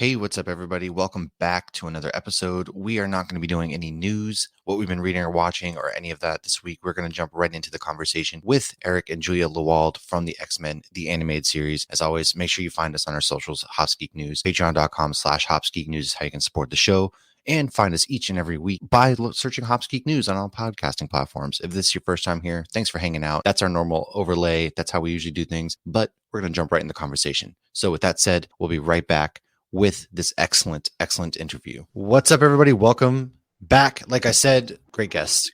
Hey, what's up, everybody? Welcome back to another episode. We are not going to be doing any news, what we've been reading or watching, or any of that this week. We're going to jump right into the conversation with Eric and Julia Lewald from the X-Men, the animated series. As always, make sure you find us on our socials, Hopsgeek News. Patreon.com/Hopsgeek News is how you can support the show. And find us each and every week by searching Hopsgeek News on all podcasting platforms. If this is your first time here, thanks for hanging out. That's our normal overlay. That's how we usually do things. But we're going to jump right in the conversation. So with that said, we'll be right back with this excellent interview. What's up, everybody? Welcome back. Like I said, great guest,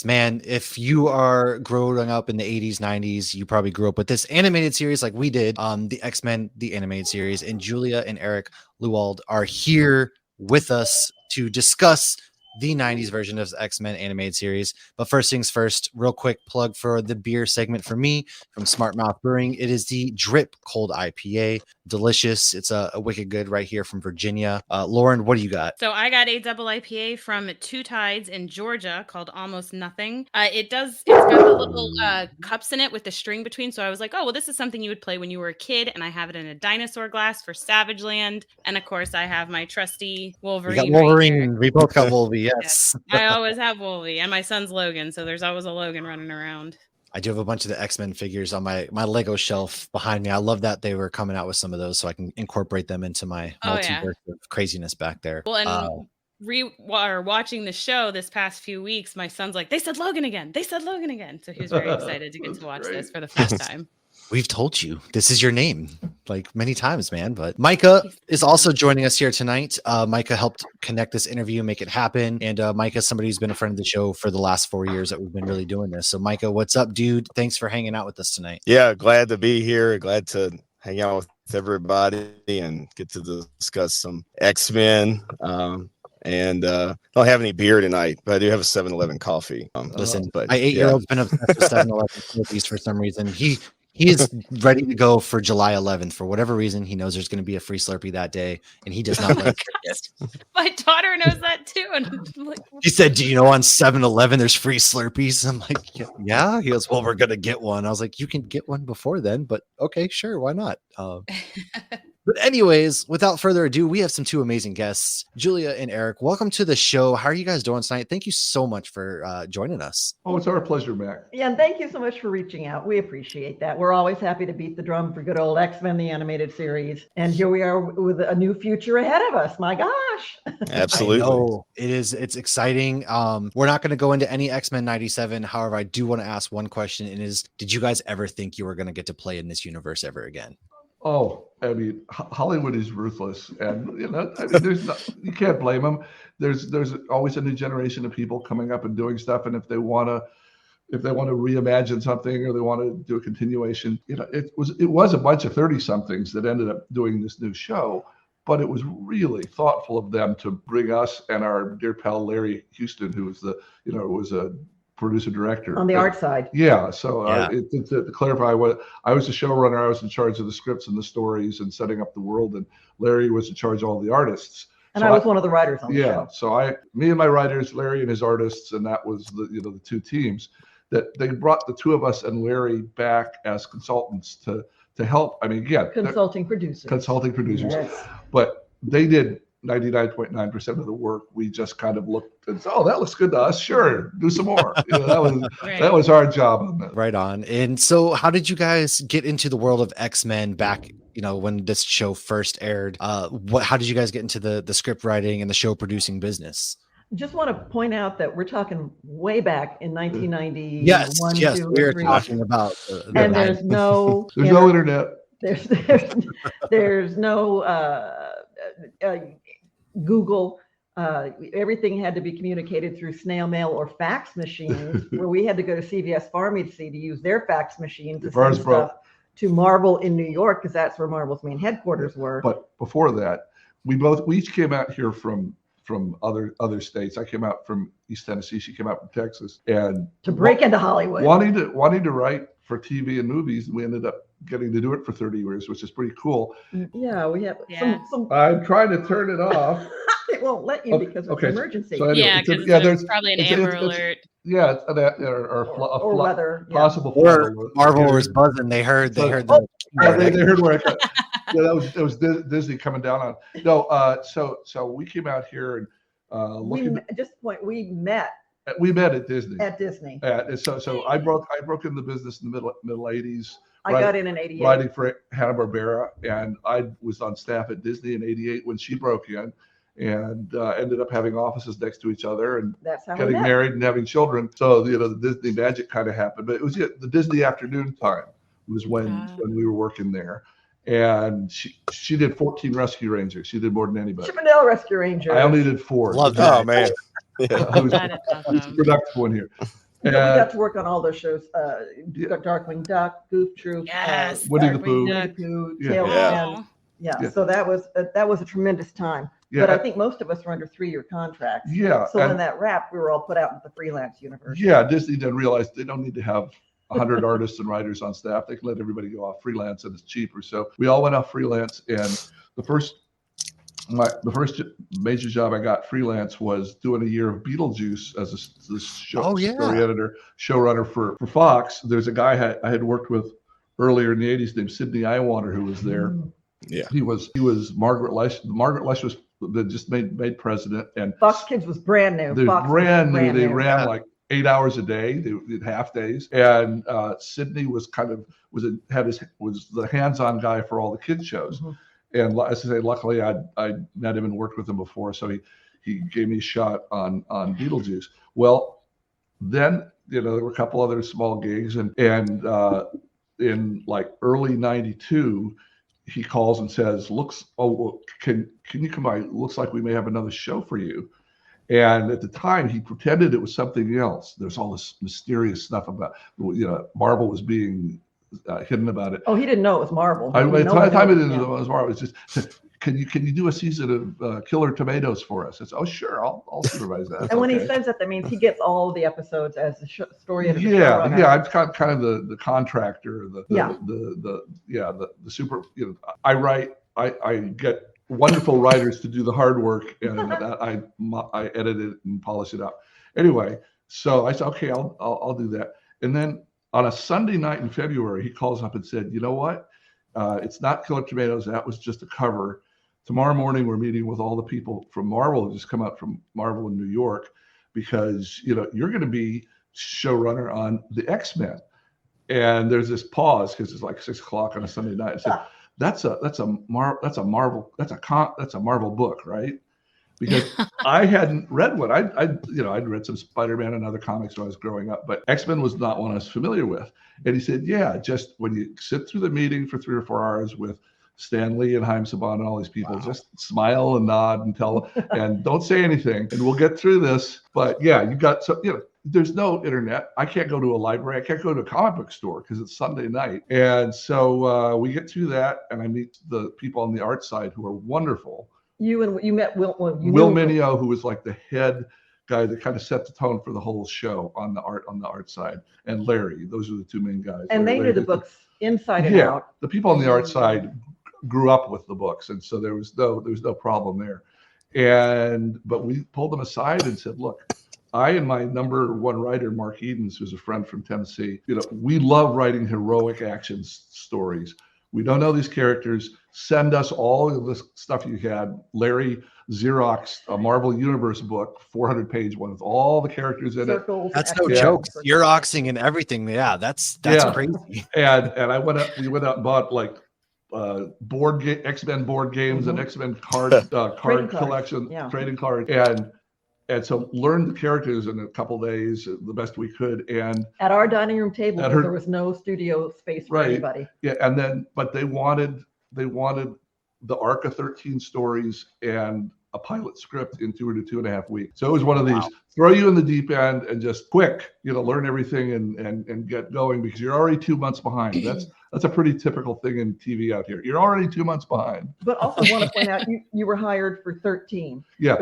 man. If you are growing up in the 80s, 90s, you probably grew up with this animated series like we did, the X-Men, the animated series, and Julia and Eric Lewald are here with us to discuss the 90s version of the X-Men animated series. But first things first, real quick plug for the beer segment for me from Smart Mouth Brewing. It is the Drip Cold IPA. Delicious. It's a wicked good right here from Virginia. Lauren, what do you got? So I got a double IPA from Two Tides in Georgia called Almost Nothing. It's got the little cups in it with the string between. So I was like, oh, well, this is something you would play when you were a kid. And I have it in a dinosaur glass for Savage Land. And of course, I have my trusty Wolverine. We got Wolverine. Right, we both got Wolverine. Yes. I always have Wolverine, and my son's Logan. So there's always a Logan running around. I do have a bunch of the X-Men figures on my Lego shelf behind me. I love that they were coming out with some of those so I can incorporate them into my multiverse of craziness back there. Well, and watching the show this past few weeks, my son's like, they said Logan again. So he was very excited to get to watch this for the first time. We've told you this is your name like many times, man. But Micah is also joining us here tonight. Micah helped connect this interview, make it happen. And Micah is somebody who's been a friend of the show for the last 4 years that we've been really doing this. So Micah, what's up, dude? Thanks for hanging out with us tonight. Yeah, glad to be here. Glad to hang out with everybody and get to discuss some X-Men. And don't have any beer tonight, but I do have a 7-Eleven coffee. Listen, my 8-year-old's been obsessed with 7-Eleven cookies for some reason. He is ready to go for July 11th. For whatever reason, he knows there's going to be a free Slurpee that day, and he does not like it. My daughter knows that too. And like, he said, do you know on 7-Eleven there's free Slurpees? I'm like, yeah. He goes, well, we're going to get one. I was like, you can get one before then, but okay, sure. Why not? But anyways, without further ado, we have two amazing guests, Julia and Eric. Welcome to the show. How are you guys doing tonight? Thank you so much for joining us. Oh, it's our pleasure, Mac. Yeah, and thank you so much for reaching out. We appreciate that. We're always happy to beat the drum for good old X-Men, the animated series. And here we are with a new future ahead of us. My gosh. Absolutely. It's exciting. We're not going to go into any X-Men 97. However, I do want to ask one question, and is, did you guys ever think you were going to get to play in this universe ever again? Oh, I mean, Hollywood is ruthless, and you can't blame them. There's always a new generation of people coming up and doing stuff, and if they want to reimagine something or they want to do a continuation, it was a bunch of 30-somethings that ended up doing this new show, but it was really thoughtful of them to bring us and our dear pal Larry Houston, who was was a producer director on the art side. Yeah. So to clarify, what I was the showrunner, I was in charge of the scripts and the stories and setting up the world, and Larry was in charge of all the artists. And I was one of the writers on the show. Yeah. So me and my writers, Larry and his artists, and that was the two teams that they brought the two of us and Larry back as consultants to help. I mean, again, consulting producers, yes. But they did 99.9% of the work. We just kind of looked and said, oh, that looks good to us. Sure, do some more. That was our job on that. Right on. And so how did you guys get into the world of X-Men back, when this show first aired? How did you guys get into the script writing and the show producing business? Just want to point out that we're talking way back in 1990. Yes, we're talking about and there's no internet. There's no Google. Everything had to be communicated through snail mail or fax machines, where we had to go to CVS Pharmacy to use their fax machine to send stuff to Marvel in New York, because that's where Marvel's main headquarters were. But before that, we each came out here from other states. I came out from East Tennessee. She came out from Texas, and to break into Hollywood, wanting to write for TV and movies. We ended up getting to do it for 30 years, which is pretty cool. Yeah, we have some. I'm trying to turn it off. It won't let you because it's an emergency. So anyway, there's probably an Amber Alert. Yeah, or weather. Possible. Or Marvel was buzzing. They heard. They heard where I got. that was Disney coming down on. No, so we came out here and we met at Disney. At Disney. So I broke in the business in the middle 80s. I got in 88. Writing for Hanna-Barbera, and I was on staff at Disney in 88 when she broke in, and ended up having offices next to each other and getting married and having children. So the Disney magic kind of happened. But it was the Disney afternoon time was when we were working there. And she did 14 Rescue Rangers. She did more than anybody. Chippendale Rescue Rangers. I only did 4. Love that. Oh man. I was the productive one here. We got to work on all those shows. Darkwing Duck, Goof Troop, Winnie the Pooh, So that was a tremendous time. Yeah. But I think most of us were under 3-year contracts. Yeah. So when that wrapped, we were all put out into the freelance universe. Yeah, Disney didn't realize they don't need to have 100 artists and writers on staff. They can let everybody go off freelance, and it's cheaper. So we all went off freelance, and the first major job I got freelance was doing a year of Beetlejuice as a story editor, showrunner for Fox. There's a guy I had worked with earlier in the 80s named Sidney Iwander who was there. Yeah, he was Margaret Lesh. Margaret Lesh was just made president, and Fox Kids was brand new. They ran like 8 hours a day. They did half days, and Sidney was the hands-on guy for all the kids shows. Mm-hmm. And as I say, luckily I met him and worked with him before, so he gave me a shot on Beetlejuice. Well, then there were a couple other small gigs, and in like early '92, he calls and says, can you come by? Looks like we may have another show for you. And at the time, he pretended it was something else. There's all this mysterious stuff about Marvel was being hidden about it. Oh, he didn't know it was Marvel. By the time it was Marvel, it was just, can you do a season of Killer Tomatoes for us? It's sure, I'll supervise that. And when he says that means he gets all the episodes as the story editor. Yeah, I'm kind of the contractor, the super. I write, I get wonderful writers to do the hard work, and I edit it and polish it up. Anyway, so I said, okay, I'll do that, and then. On a Sunday night in February, he calls up and said, you know what? It's not Killer Tomatoes. That was just a cover. Tomorrow morning, we're meeting with all the people from Marvel who just come out from Marvel in New York, because you're going to be showrunner on the X-Men. And there's this pause because it's like 6 o'clock on a Sunday night. I said, that's a Marvel book, right? Because I hadn't read one. I'd read some Spider-Man and other comics when I was growing up, but X-Men was not one I was familiar with. And he said, yeah, just when you sit through the meeting for 3 or 4 hours with Stan Lee and Haim Saban and all these people, just smile and nod and don't say anything, and we'll get through this. But yeah, there's no internet. I can't go to a library. I can't go to a comic book store because it's Sunday night. And so we get through that, and I meet the people on the art side who are wonderful. You met Will Mineo, who was like the head guy that kind of set the tone for the whole show on the art side, and Larry. Those are the 2 main guys. And they knew the books inside and out. The people on the art side grew up with the books, and so there was no problem there. But we pulled them aside and said, look, I and my number 1 writer, Mark Edens, who's a friend from Tennessee, we love writing heroic action stories. We don't know these characters. Send us all of the stuff you had. Larry Xerox, a Marvel Universe book, 400-page one with all the characters in it. That's no joke. Xeroxing and everything. Yeah, that's crazy. And we went out and bought like X-Men board games and X-Men card collection, trading cards, and so learned the characters in a couple of days the best we could. And at our dining room table, there was no studio space for anybody. Yeah, but they wanted the arc of 13 stories and a pilot script in 2 to 2.5 weeks. So it was one of these throw you in the deep end and just quick, learn everything and get going, because you're already 2 months behind. That's a pretty typical thing in TV out here. You're already 2 months behind. But also want to point out, you were hired for 13. Yeah.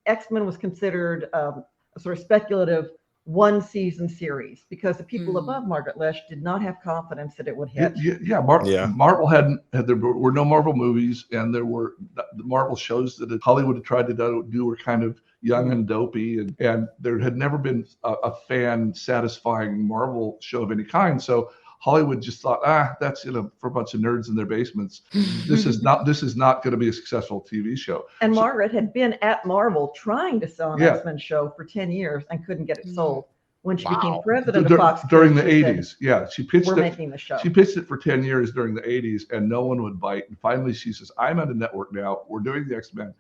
X-Men was considered a sort of speculative 1-season series because the people above Margaret Lesh did not have confidence that it would hit. Marvel there were no Marvel movies, and there were the Marvel shows that Hollywood had tried to do were kind of young and dopey, and there had never been a fan satisfying Marvel show of any kind. So Hollywood just thought, that's for a bunch of nerds in their basements. This is not going to be a successful TV show. And Margaret had been at Marvel trying to sell an X-Men show for 10 years and couldn't get it sold. When she became president of Fox during the 80s, she pitched we're making the show. She pitched it for 10 years during the 80s, and no one would bite. And finally, she says, "I'm on the network now. We're doing the X-Men,"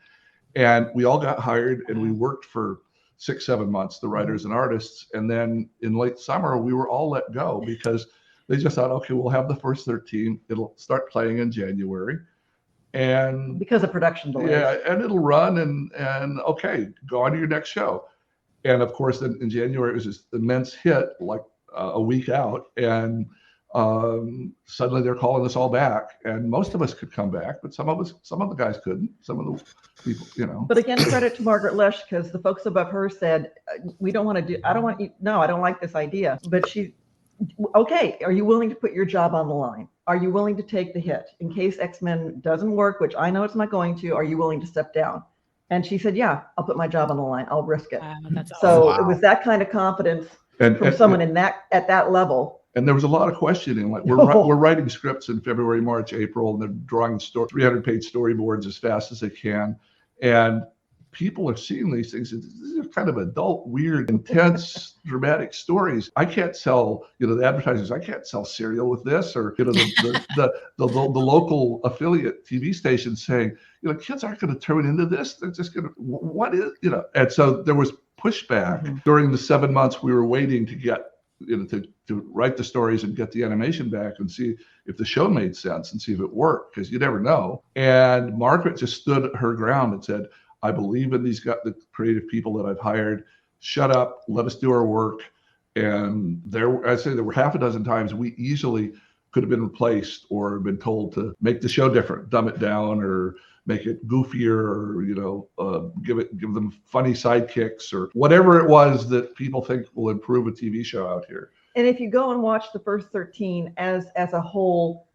and we all got hired, and we worked for 6-7 months, the writers and artists, and then in late summer, we were all let go because they just thought, okay, we'll have the first 13. It'll start playing in January, and because of production delays. Yeah, and it'll run, and okay, go on to your next show. And of course, in January, it was this immense hit, like a week out. And suddenly they're calling us all back. And most of us could come back, but some of the guys couldn't. Some of the people, But again, credit to Margaret Lush, because the folks above her said, I don't like this idea. But okay, are you willing to put your job on the line? Are you willing to take the hit? In case X-Men doesn't work, which I know it's not going to, are you willing to step down? And she said, yeah, I'll put my job on the line. I'll risk it. It was that kind of confidence from someone at that level. And there was a lot of questioning. Like we're writing scripts in February, March, April, and they're drawing 300-page storyboards as fast as they can. And people are seeing these things. These are kind of adult, weird, intense, dramatic stories. I can't sell, the advertisers. I can't sell cereal with this, or the local affiliate TV station saying, kids aren't going to turn into this. They're just going to, what is, And so there was pushback during the 7 months we were waiting to get, to write the stories and get the animation back and see if the show made sense and see if it worked, because you never know. And Margaret just stood her ground and said, I believe in the creative people that I've hired. Shut up, let us do our work. And there were half a dozen times we easily could have been replaced or been told to make the show different, dumb it down, or make it goofier, or give them funny sidekicks, or whatever it was that people think will improve a TV show out here. And if you go and watch the first 13 as a whole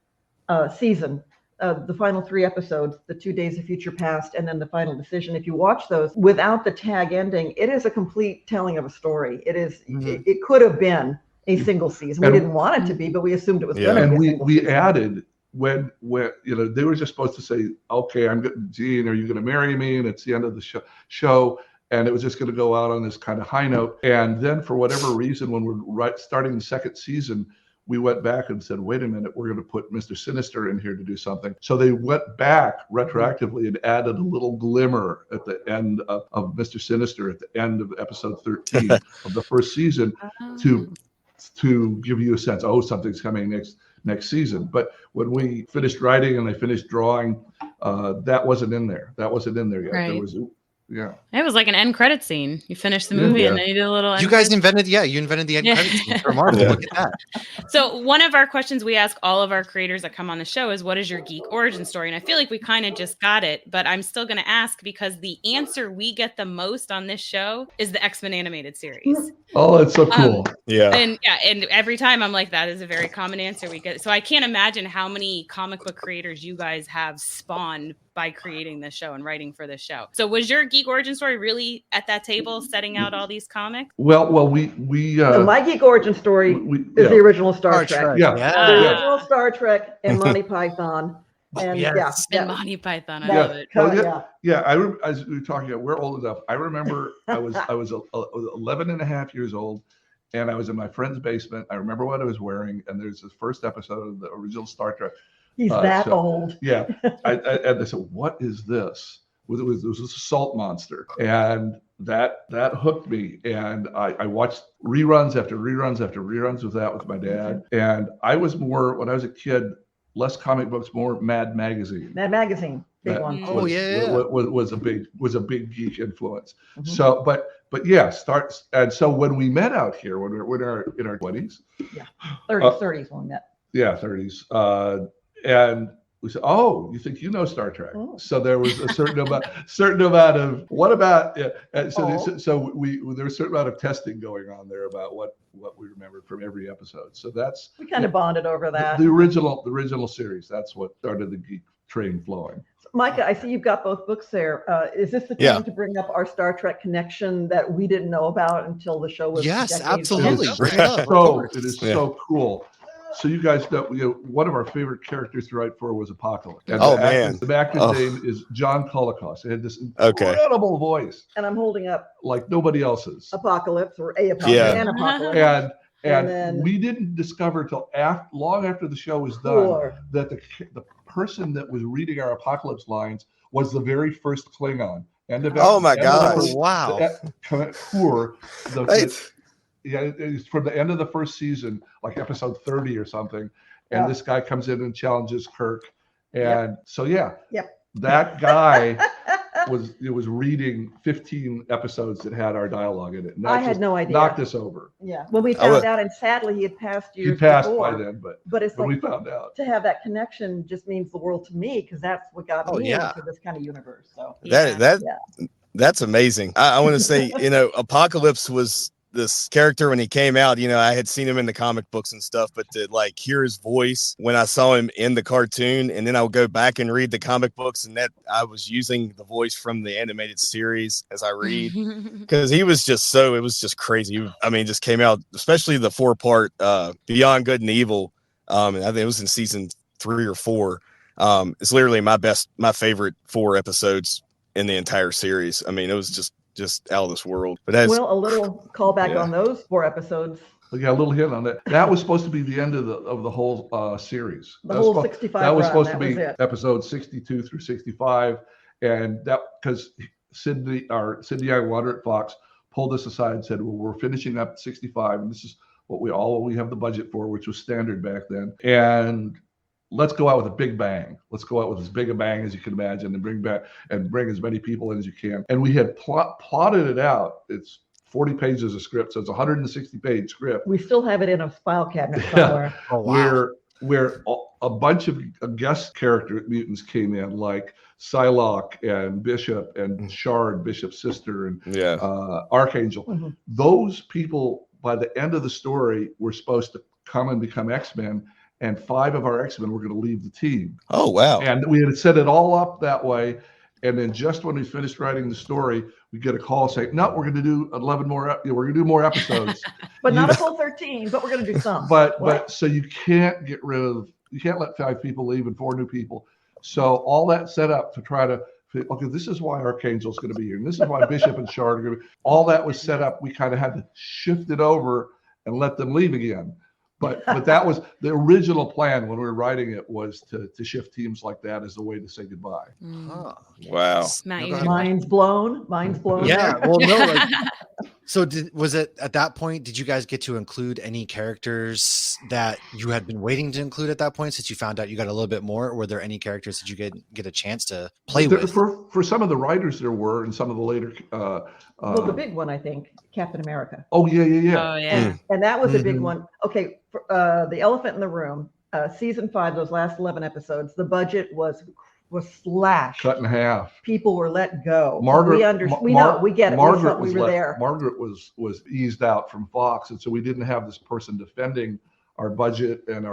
season, the final 3 episodes, the 2 Days of Future Past, and then the Final Decision, if you watch those without the tag ending, it is a complete telling of a story. It is. It could have been a single season. We didn't want it to be, but we assumed it was going to be. And we added when they were just supposed to say, okay, Gene, are you going to marry me? And it's the end of the show. And it was just going to go out on this kind of high note. And then for whatever reason, when we're starting the second season, we went back and said, wait a minute, we're going to put Mr. Sinister in here to do something. So they went back retroactively and added a little glimmer at the end of Mr. Sinister at the end of episode 13 of the first season to give you a sense, something's coming next season. But when we finished writing and I finished drawing, that wasn't in there. That wasn't in there yet. Right. There was It was like an end credit scene. You finished the movie and then you did a little. You guys invented the end credit scene for Marvel. Look at that. So one of our questions we ask all of our creators that come on the show is, what is your geek origin story? And I feel like we kind of just got it, but I'm still going to ask, because the answer we get the most on this show is the X-Men animated series. Oh, it's so cool. And every time I'm like, that is a very common answer we get. So I can't imagine how many comic book creators you guys have spawned by creating this show and writing for this show. So was your geek origin story really at that table setting out all these comics? Well, we so my geek origin story is the original Star Trek. Yeah. The original Star Trek and Monty Python. And and Monty Python. I love it. As we were talking about, we're old enough. I remember I was 11 and a half years old, and I was in my friend's basement. I remember what I was wearing, and there's this first episode of the original Star Trek. He's old. Yeah. And they said, what is this? It was a salt monster. And that hooked me. And I watched reruns after reruns after reruns with my dad. And I was more, when I was a kid, less comic books, more Mad Magazine. Mad Magazine, big one. Was a big geek influence. So, but and so when we met out here, when we're in our 20s. 30s when we met. Yeah, 30s. And we said, "Oh, you think you know Star Trek?" So there was a certain amount of what about? Yeah. And so there was a certain amount of testing going on there about what we remembered from every episode. So we kind of bonded over that. The original series. That's what started the geek train flowing. Micah, I see you've got both books there. Is this the time to bring up our Star Trek connection that we didn't know about until the show was? Yes, absolutely. It is so cool. So you guys know, one of our favorite characters to write for was Apocalypse. And man. the actor's name is John Colicos. He had this incredible voice. And I'm holding up like nobody else's. Apocalypse or an Apocalypse. And then we didn't discover till long after the show was done that the person that was reading our Apocalypse lines was the very first Klingon. Oh my God! Wow. It's from the end of the first season, like episode 30 or something. And this guy comes in and challenges Kirk. And that guy was reading 15 episodes that had our dialogue in it. And I had no idea. Knocked us over. Yeah. When we found out, and sadly he had passed years He passed before, by then, but it's like we found out. To have that connection just means the world to me, because that's what got me into this kind of universe. So that's amazing. I want to say, Apocalypse was this character when he came out. I had seen him in the comic books and stuff, but to like hear his voice when I saw him in the cartoon, and then I would go back and read the comic books, and that I was using the voice from the animated series as I read, because it was just crazy. I mean, just came out, especially the 4-part Beyond Good and Evil. And I think it was in season 3 or 4. It's literally my favorite 4 episodes in the entire series. I mean, it was just out of this world. But a little callback on those 4 episodes. Yeah, a little hint on that. That was supposed to be the end of the whole series. The whole 65. That was supposed to be episode 62 through 65, and that because Sydney Youngwater at Fox pulled us aside and said, "Well, we're finishing up 65, and this is what we have the budget for, which was standard back then, and let's go out with a big bang. Let's go out with as big a bang as you can imagine, and bring as many people in as you can." And we had plotted it out. It's 40 pages of script, so it's a 160-page script. We still have it in a file cabinet somewhere. Oh, wow. Where a bunch of guest character mutants came in, like Psylocke and Bishop and Shard, Bishop's sister, and Archangel. Mm-hmm. Those people, by the end of the story, were supposed to come and become X-Men. And 5 of our X-Men were going to leave the team. Oh, wow. And we had set it all up that way. And then just when we finished writing the story, we get a call saying, "No, we're going to do 11 more. We're going to do more episodes." But not a full 13, but we're going to do some. But so you can't let 5 people leave and 4 new people. So all that set up to try to, okay, this is why Archangel's going to be here. And this is why Bishop and Shard are going to be. All that was set up. We kind of had to shift it over and let them leave again. But that was the original plan when we were writing it, was to shift teams like that as a way to say goodbye. Oh, wow. Mind's blown. Yeah. Well, no. So was it at that point, did you guys get to include any characters that you had been waiting to include at that point, since you found out you got a little bit more? Or were there any characters that you get a chance to play with? For some of the writers there were, and some of the later the big one, I think, Captain America. Oh yeah. Oh yeah. And that was a big one. Okay, for, the elephant in the room, season 5, those last 11 episodes, the budget was slashed, cut in half. People were let go. Margaret, we get it. Margaret we were there. Margaret was eased out from Fox, and so we didn't have this person defending our budget and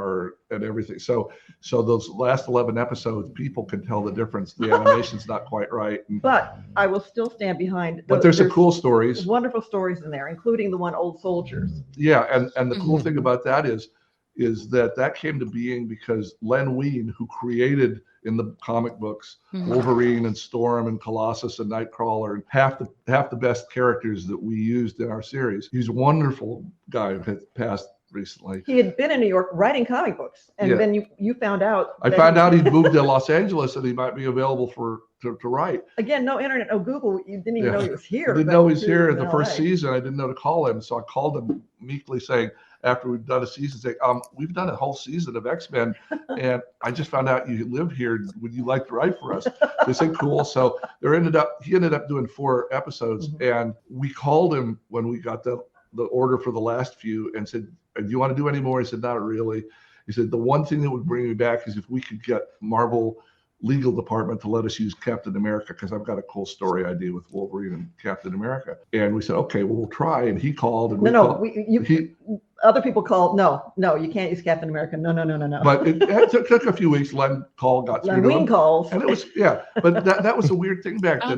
everything. So those last 11 episodes, people could tell the difference. The animation's not quite right. But I will still stand behind. But there's some cool stories, wonderful stories in there, including the one Old Soldiers. Yeah, and the cool thing about that is that came to being because Len Wein, who created in the comic books Wolverine and Storm and Colossus and Nightcrawler, and half the best characters that we used in our series. He's a wonderful guy who had passed recently. He had been in New York writing comic books, and then you found out. I found out he'd moved to Los Angeles and he might be available to write. Again, no internet, no Google. You didn't even know he was here. I didn't know he was here in the first season. I didn't know to call him, so I called him meekly, saying, after we've done a season, saying, we've done a whole season of X-Men, and I just found out you live here. Would you like to write for us? They said, cool. So he ended up doing 4 episodes, and we called him when we got the order for the last few and said, "Do you want to do any more?" He said, "Not really." He said, "The one thing that would bring me back is if we could get Marvel legal department to let us use Captain America, because I've got a cool story idea with Wolverine and Captain America." And we said, "Okay, well, we'll try." And he called, and other people called, no, you can't use Captain America. No. But it took a few weeks. Len Call got through to him. Calls. And it was, but that was a weird thing back then.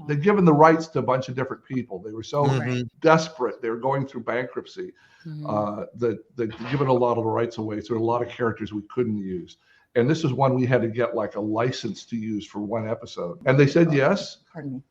They'd given the rights to a bunch of different people. They were so desperate. They were going through bankruptcy that they'd given a lot of the rights away. So there were a lot of characters we couldn't use. And this is one we had to get like a license to use for one episode. And they said yes. Pardon me.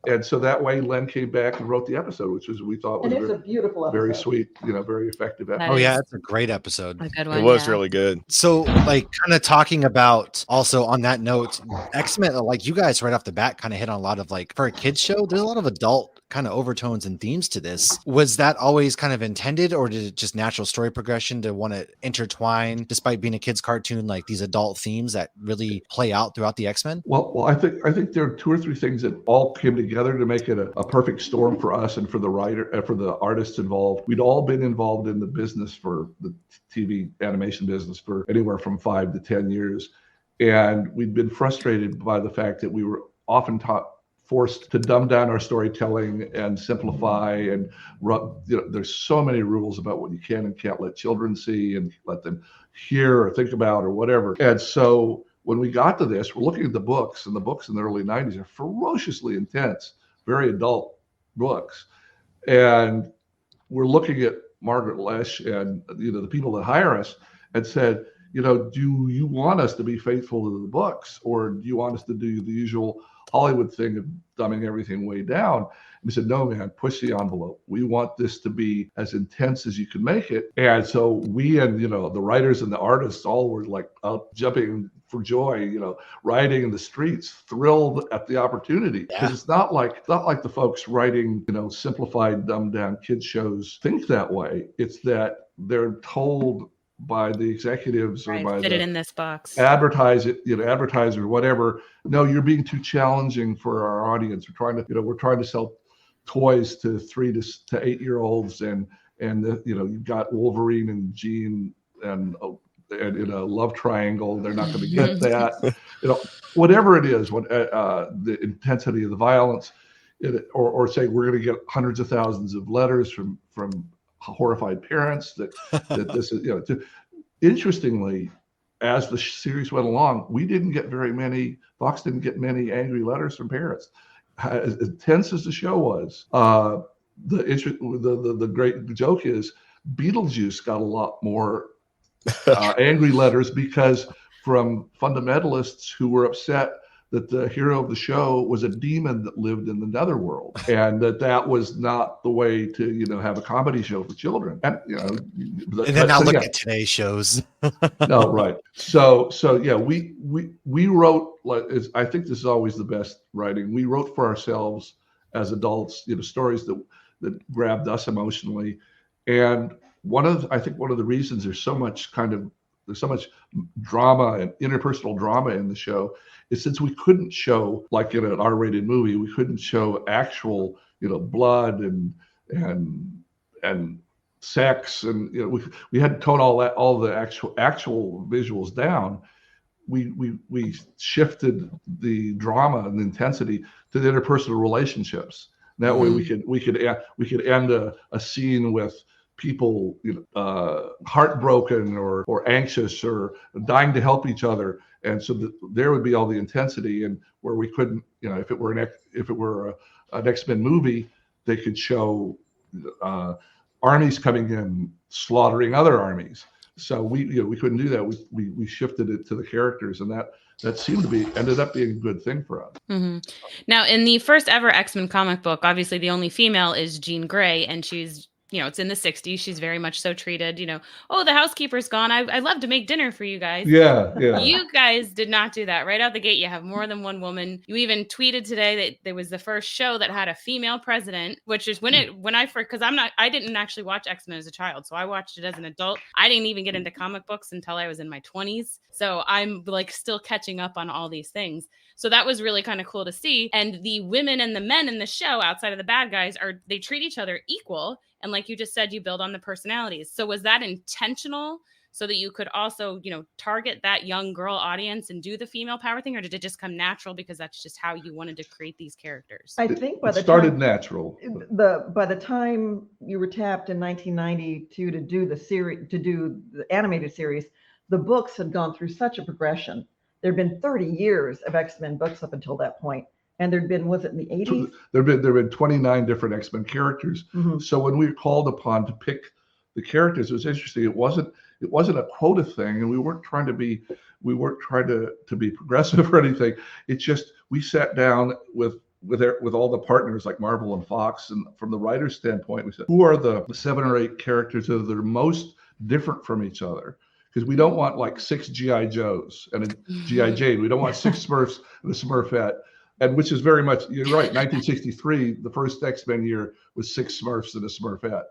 And so that way Len came back and wrote the episode, which was, we thought was a beautiful episode. Very sweet, very effective episode. Oh yeah, it's a great episode. A good one, it was really good. So like kind of talking about also on that note, X-Men, like you guys right off the bat kind of hit on a lot of like, for a kid's show, there's a lot of adult kind of overtones and themes to this. Was that always kind of intended, or did it just natural story progression to want to intertwine, despite being a kid's cartoon, like these adult themes that really play out throughout the X-Men? Well, I think there are 2 or 3 things that all came together to make it a perfect storm for us and for the writer, for the artists involved. We'd all been involved in the business, for the TV animation business, for anywhere from 5 to 10 years. And we'd been frustrated by the fact that we were often forced to dumb down our storytelling and simplify, and there's so many rules about what you can and can't let children see and let them hear or think about or whatever. And so when we got to this, we're looking at the books, and the books in the early 90s are ferociously intense, very adult books. And we're looking at Margaret Lesh and the people that hire us and said, do you want us to be faithful to the books, or do you want us to do the usual Hollywood thing of dumbing everything way down? And we said, no, man, push the envelope. We want this to be as intense as you can make it. And so we and, the writers and the artists all were like out jumping for joy, riding in the streets, thrilled at the opportunity. Because it's not like the folks writing, simplified, dumbed down kids shows think that way. It's that they're told by the executives or by fit it in this box, advertiser, whatever. No, you're being too challenging for our audience. We're trying to sell toys to 3 to 8-year-olds, and you've got Wolverine and Jean and in a love triangle. They're not going to get that. Whatever it is, the intensity of the violence, or say we're going to get hundreds of thousands of letters from horrified parents that this is, interestingly, as the series went along, Fox didn't get many angry letters from parents. As intense as the show was, the great joke is Beetlejuice got a lot more angry letters, because from fundamentalists who were upset that the hero of the show was a demon that lived in the netherworld, and that was not the way to have a comedy show for children. And and then now look at today's shows. No, right. So yeah, we wrote, I think this is always the best writing. We wrote for ourselves as adults, stories that grabbed us emotionally. And I think one of the reasons there's so much drama and interpersonal drama in the show is, since we couldn't show, like in an R-rated movie, we couldn't show actual, blood and sex, and we had to tone all the actual visuals down. We shifted the drama and the intensity to the interpersonal relationships. That way we could end a scene with people heartbroken or anxious or dying to help each other, and so there would be all the intensity. And where we couldn't, if it were an X-Men movie, they could show armies coming in slaughtering other armies. So we couldn't do that. We shifted it to the characters, and that seemed to ended up being a good thing for us. Mm-hmm. Now, in the first ever X-Men comic book, obviously the only female is Jean Grey, and she's, it's in the 60s. She's very much so treated, oh, the housekeeper's gone. I'd love to make dinner for you guys. Yeah. You guys did not do that. Right out the gate, you have more than one woman. You even tweeted today that there was the first show that had a female president, which is I didn't actually watch X-Men as a child. So I watched it as an adult. I didn't even get into comic books until I was in my 20s. So I'm still catching up on all these things. So that was really kind of cool to see. And the women and the men in the show, outside of the bad guys, they treat each other equal. And like you just said, you build on the personalities. So was that intentional so that you could also, target that young girl audience and do the female power thing? Or did it just come natural because that's just how you wanted to create these characters? I think by It the started time natural. by the time you were tapped in 1992 to do the animated series, the books had gone through such a progression. There'd been 30 years of X-Men books up until that point. And there'd been, was it in the 80s? There've been 29 different X-Men characters. Mhm. So when we were called upon to pick the characters, it was interesting. It wasn't a quota thing, and we weren't trying to be progressive or anything. It's just we sat down with all the partners like Marvel and Fox, and from the writer's standpoint, we said, who are the 7 or 8 characters that are most different from each other? Because we don't want like 6 G.I. Joes and a G.I. Jane. We don't want 6 Smurfs and a Smurfette. And which is very much, you're right, 1963, the first X-Men year was 6 Smurfs and a Smurfette.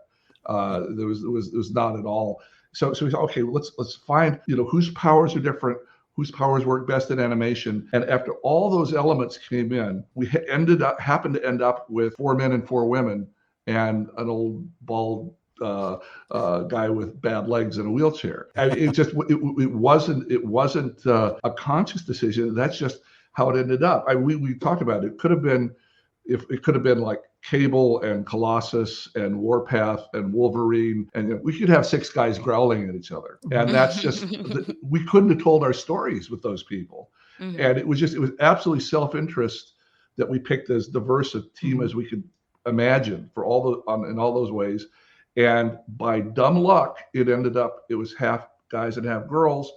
There was not at all. So we thought, okay, let's find, whose powers are different, whose powers work best in animation. And after all those elements came in, we happened to end up with 4 men and 4 women and an old bald guy with bad legs in a wheelchair. And it wasn't a conscious decision. That's just how it ended up. We talked about it. It could have been like Cable and Colossus and Warpath and Wolverine, and we could have 6 guys growling at each other. And that's just we couldn't have told our stories with those people. Mm-hmm. And it was absolutely self-interest that we picked as diverse a team as we could imagine for in all those ways. And by dumb luck, it was half guys and half girls,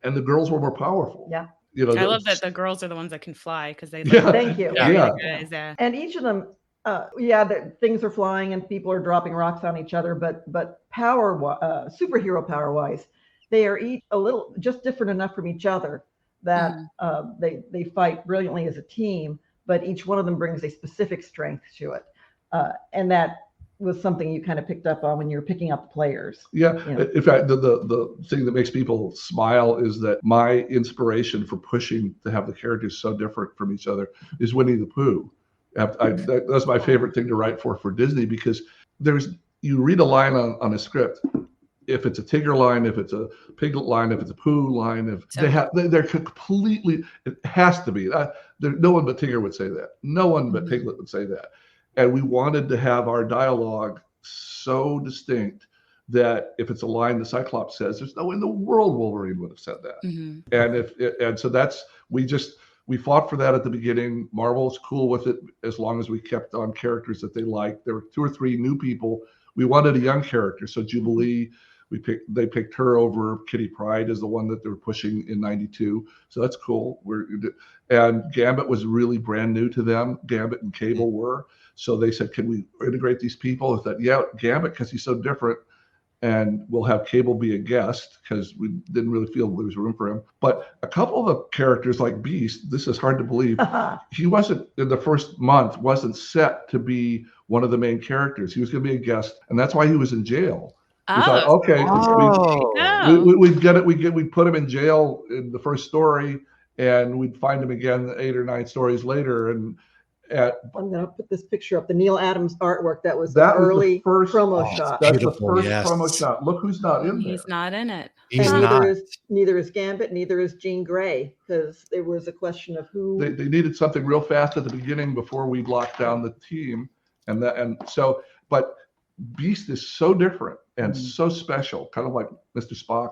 and the girls were more powerful. Yeah. I love that the girls are the ones that can fly because they. Thank you. Yeah. And each of them, that things are flying and people are dropping rocks on each other, but superhero power wise, they are each a little just different enough from each other that they fight brilliantly as a team, but each one of them brings a specific strength to it, and that was something you kind of picked up on when you were picking up the players. Yeah. In fact, the thing that makes people smile is that my inspiration for pushing to have the characters so different from each other is Winnie the Pooh. That's my favorite thing to write for Disney, because you read a line on a script. If it's a Tigger line, if it's a Piglet line, if it's a Pooh line, they're completely, it has to be. No one but Tigger would say that. No one but Piglet would say that. And we wanted to have our dialogue so distinct that if it's a line the Cyclops says, there's no way in the world Wolverine would have said that. Mm-hmm. And so we fought for that at the beginning. Marvel's cool with it as long as we kept on characters that they liked. There were 2 or 3 new people. We wanted a young character. So Jubilee, they picked her over Kitty Pryde as the one that they were pushing in 92. So that's cool. And Gambit was really brand new to them. Gambit and Cable were. So they said, can we integrate these people? I thought, yeah, Gambit, because he's so different. And we'll have Cable be a guest because we didn't really feel there was room for him. But a couple of the characters like Beast, this is hard to believe. He wasn't, in the first month, wasn't set to be one of the main characters. He was going to be a guest. And that's why he was in jail. We thought, okay, we'd get it. We'd put him in jail in the first story, and we'd find him again 8 or 9 stories later. And I'm going to put this picture up. The Neil Adams artwork. That was the early promo shot. That's the first promo shot. Look who's not in there. He's not in it. Neither is Gambit. Neither is Jean Grey, because there was a question of who. They needed something real fast at the beginning before we locked down the team, but Beast is so different and so special, kind of like Mr. Spock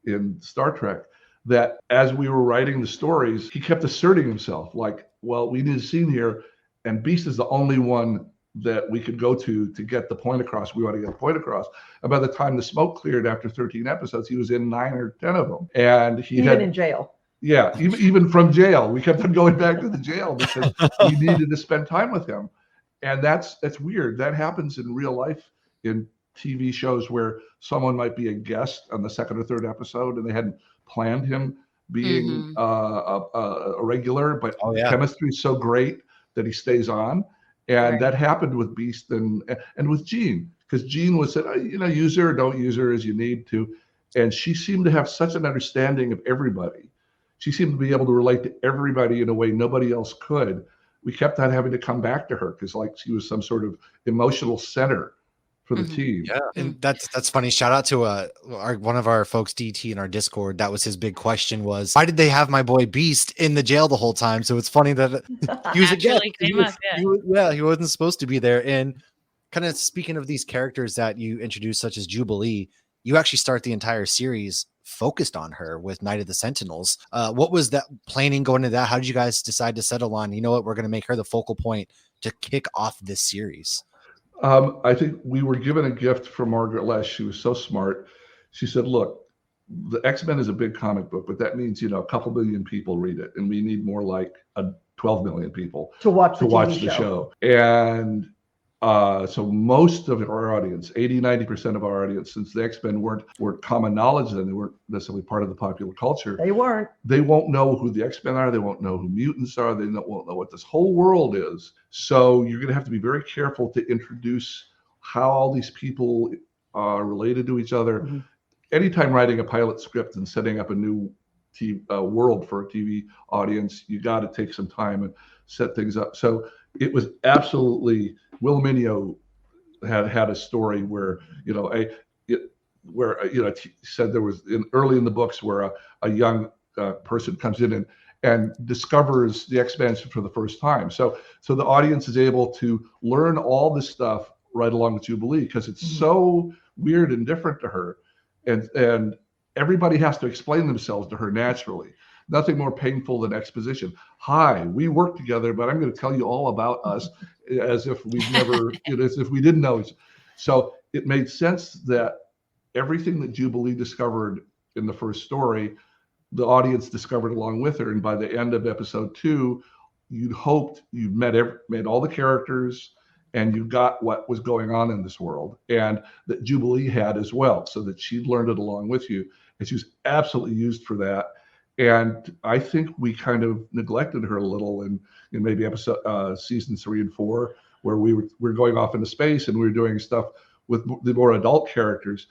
in Star Trek, that as we were writing the stories, he kept asserting himself like, well, we need a scene here, and Beast is the only one that we could go to get the point across. We want to get the point across. And by the time the smoke cleared after 13 episodes, he was in 9 or 10 of them. And even in jail. Yeah, even from jail. We kept on going back to the jail because we needed to spend time with him. And that's weird. That happens in real life in TV shows where someone might be a guest on the 2nd or 3rd episode and they hadn't planned him being a regular, but chemistry is so great that he stays on. And that happened with Beast and with Jean, because Jean was said, use her or don't use her as you need to. And she seemed to have such an understanding of everybody. She seemed to be able to relate to everybody in a way nobody else could. We kept on having to come back to her because like she was some sort of emotional center for the team. Yeah, and that's funny. Shout out to one of our folks, DT, in our Discord. That was his big question: was why did they have my boy Beast in the jail the whole time? So it's funny that he was a guest. He wasn't supposed to be there. And kind of speaking of these characters that you introduced, such as Jubilee, you actually start the entire series focused on her with Night of the Sentinels. What was that planning going into that? How did you guys decide to settle on, you know what, we're going to make her the focal point to kick off this series? I think we were given a gift from Margaret Lesh. She was so smart. She said, look, the X-Men is a big comic book, but that means, a couple million people read it. And we need more like 12 million people to watch the show. And so most of our audience, 80-90% of our audience, since the X-Men weren't common knowledge then, they weren't necessarily part of the popular culture. They weren't. They won't know who the X-Men are. They won't know who mutants are. They won't know what this whole world is. So you're going to have to be very careful to introduce how all these people are related to each other. Mm-hmm. Anytime writing a pilot script and setting up a new world for a TV audience, you got to take some time and set things up. So it was absolutely, Will Mineo had a story where, said there was early in the books where a young person comes in and discovers the X-Men for the first time. So the audience is able to learn all this stuff right along with Jubilee because it's so weird and different to her. And everybody has to explain themselves to her naturally. Nothing more painful than exposition. Hi, we work together, but I'm going to tell you all about us as if we've never, as if we didn't know each other. So it made sense that everything that Jubilee discovered in the first story, the audience discovered along with her. And by the end of episode 2, you'd hoped you'd met all the characters and you got what was going on in this world, and that Jubilee had as well, so that she'd learned it along with you. And she was absolutely used for that. And I think we kind of neglected her a little in maybe season 3 and 4, where we were going off into space and we were doing stuff with the more adult characters.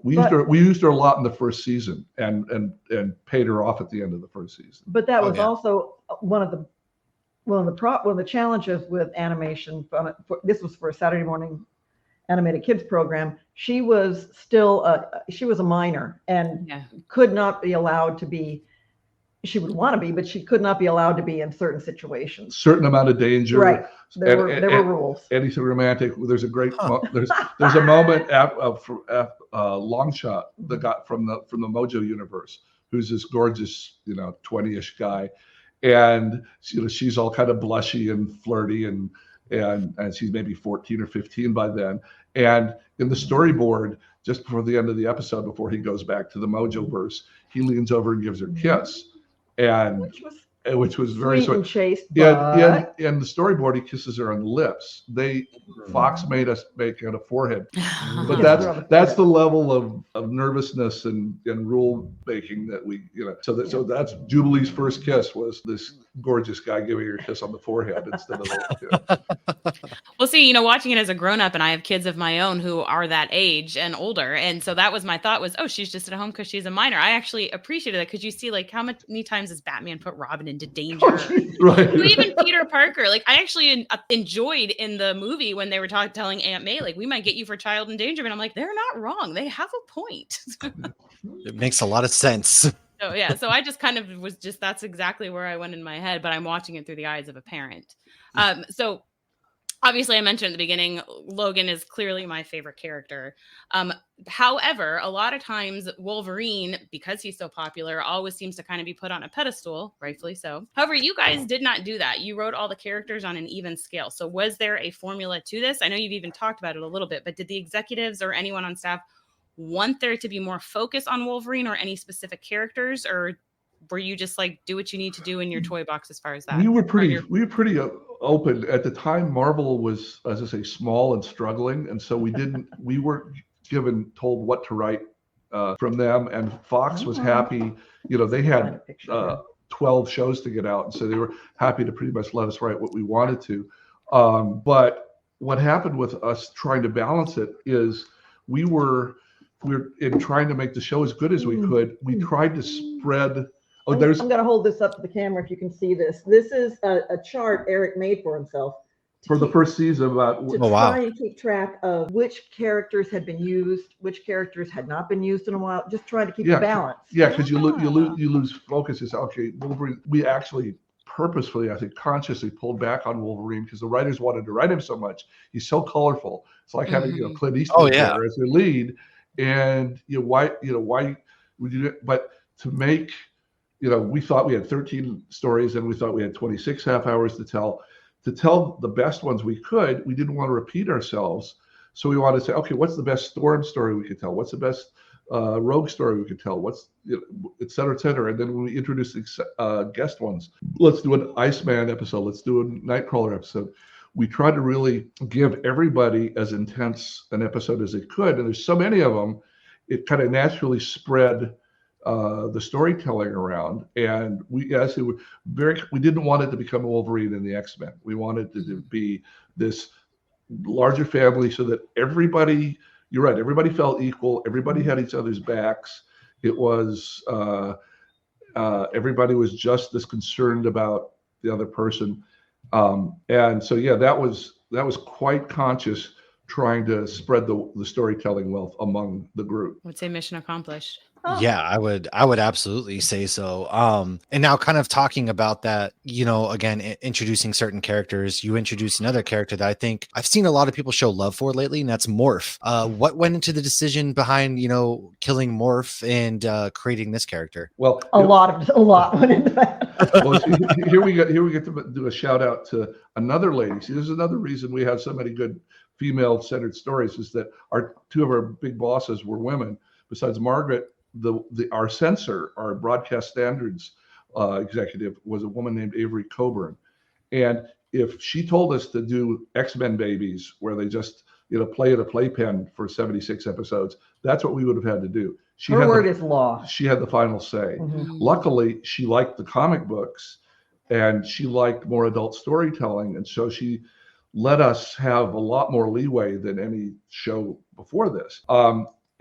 We used her a lot in the first season and paid her off at the end of the first season. But that was also one of the challenges with animation. This was for a Saturday morning animated kids program. She was still she was a minor and could not be allowed to be. She would want to be, but she could not be allowed to be in certain situations. Certain amount of danger. Right. There were rules. Anything romantic. There's a great there's a moment Longshot that got from the Mojo universe, who's this gorgeous 20-ish guy, and she's all kind of blushy and flirty and she's maybe 14 or 15 by then. And in the storyboard, just before the end of the episode, before he goes back to the Mojo-verse, he leans over and gives her a kiss, which was very sweet and chaste. Yeah, in the storyboard, he kisses her on the lips. Fox made us make it a forehead, but that's the level of nervousness and rule making that we So that's Jubilee's first kiss was this gorgeous guy giving her a kiss on the forehead instead of Well, see, watching it as a grown-up, and I have kids of my own who are that age and older, and so that was my thought was, oh, she's just at home because she's a minor. I actually appreciated that because you see, like, how many times has Batman put Robin into danger? Right. Even Peter Parker. Like, I actually enjoyed in the movie when they were telling Aunt May, like, we might get you for child endangerment. I'm like, they're not wrong. They have a point. It makes a lot of sense. So yeah, so I just kind of was that's exactly where I went in my head, but I'm watching it through the eyes of a parent. So obviously I mentioned at the beginning, Logan is clearly my favorite character. However, a lot of times Wolverine, because he's so popular, always seems to kind of be put on a pedestal, rightfully so. However, you guys did not do that. You wrote all the characters on an even scale. So was there a formula to this? I know you've even talked about it a little bit, but did the executives or anyone on staff want there to be more focus on Wolverine or any specific characters, or were you just like, do what you need to do in your toy box as far as that? We were pretty open at the time. Marvel was, as I say, small and struggling, and so we weren't told what to write from them. And Fox was happy. They had 12 shows to get out, and so they were happy to pretty much let us write what we wanted to. But what happened with us trying to balance it is we're in trying to make the show as good as we could. We tried to spread. I'm going to hold this up to the camera if you can see this. This is a chart Eric made for himself for the first season about to try and keep track of which characters had been used, which characters had not been used in a while, just trying to keep the balance. Yeah, because you lose focus. It's okay, Wolverine. We actually purposefully, I think consciously pulled back on Wolverine because the writers wanted to write him so much. He's so colorful. It's like having Clint Eastwood there as the lead. And why would you do it? But to make, we thought we had 13 stories and we thought we had 26 half hours to tell. To tell the best ones we could, we didn't want to repeat ourselves. So we wanted to say, okay, what's the best Storm story we could tell? What's the best Rogue story we could tell? What's, et cetera, et cetera. And then when we introduce guest ones, let's do an Iceman episode. Let's do a Nightcrawler episode. We try to really give everybody as intense an episode as it could. And there's so many of them, it kind of naturally spread the storytelling around. And we didn't want it to become Wolverine and the X-Men. We wanted it to be this larger family so that everybody, you're right, everybody felt equal. Everybody had each other's backs. It was, everybody was just as concerned about the other person. And so, that was quite conscious, trying to spread the storytelling wealth among the group. I would say mission accomplished. Yeah, I would absolutely say so. And now kind of talking about that, again, introducing certain characters, you introduced another character that I think I've seen a lot of people show love for lately, and that's Morph. What went into the decision behind, killing Morph and creating this character? Well, a lot went into that. Well, here we get to do a shout out to another lady. See, there's another reason we have so many good female-centered stories is that two of our big bosses were women. Besides Margaret, our censor, our broadcast standards executive, was a woman named Avery Coburn. And if she told us to do X-Men babies, where they just play at a playpen for 76 episodes, that's what we would have had to do. Her word is law. She had the final say. Mm-hmm. Luckily, she liked the comic books and she liked more adult storytelling. And so she let us have a lot more leeway than any show before this.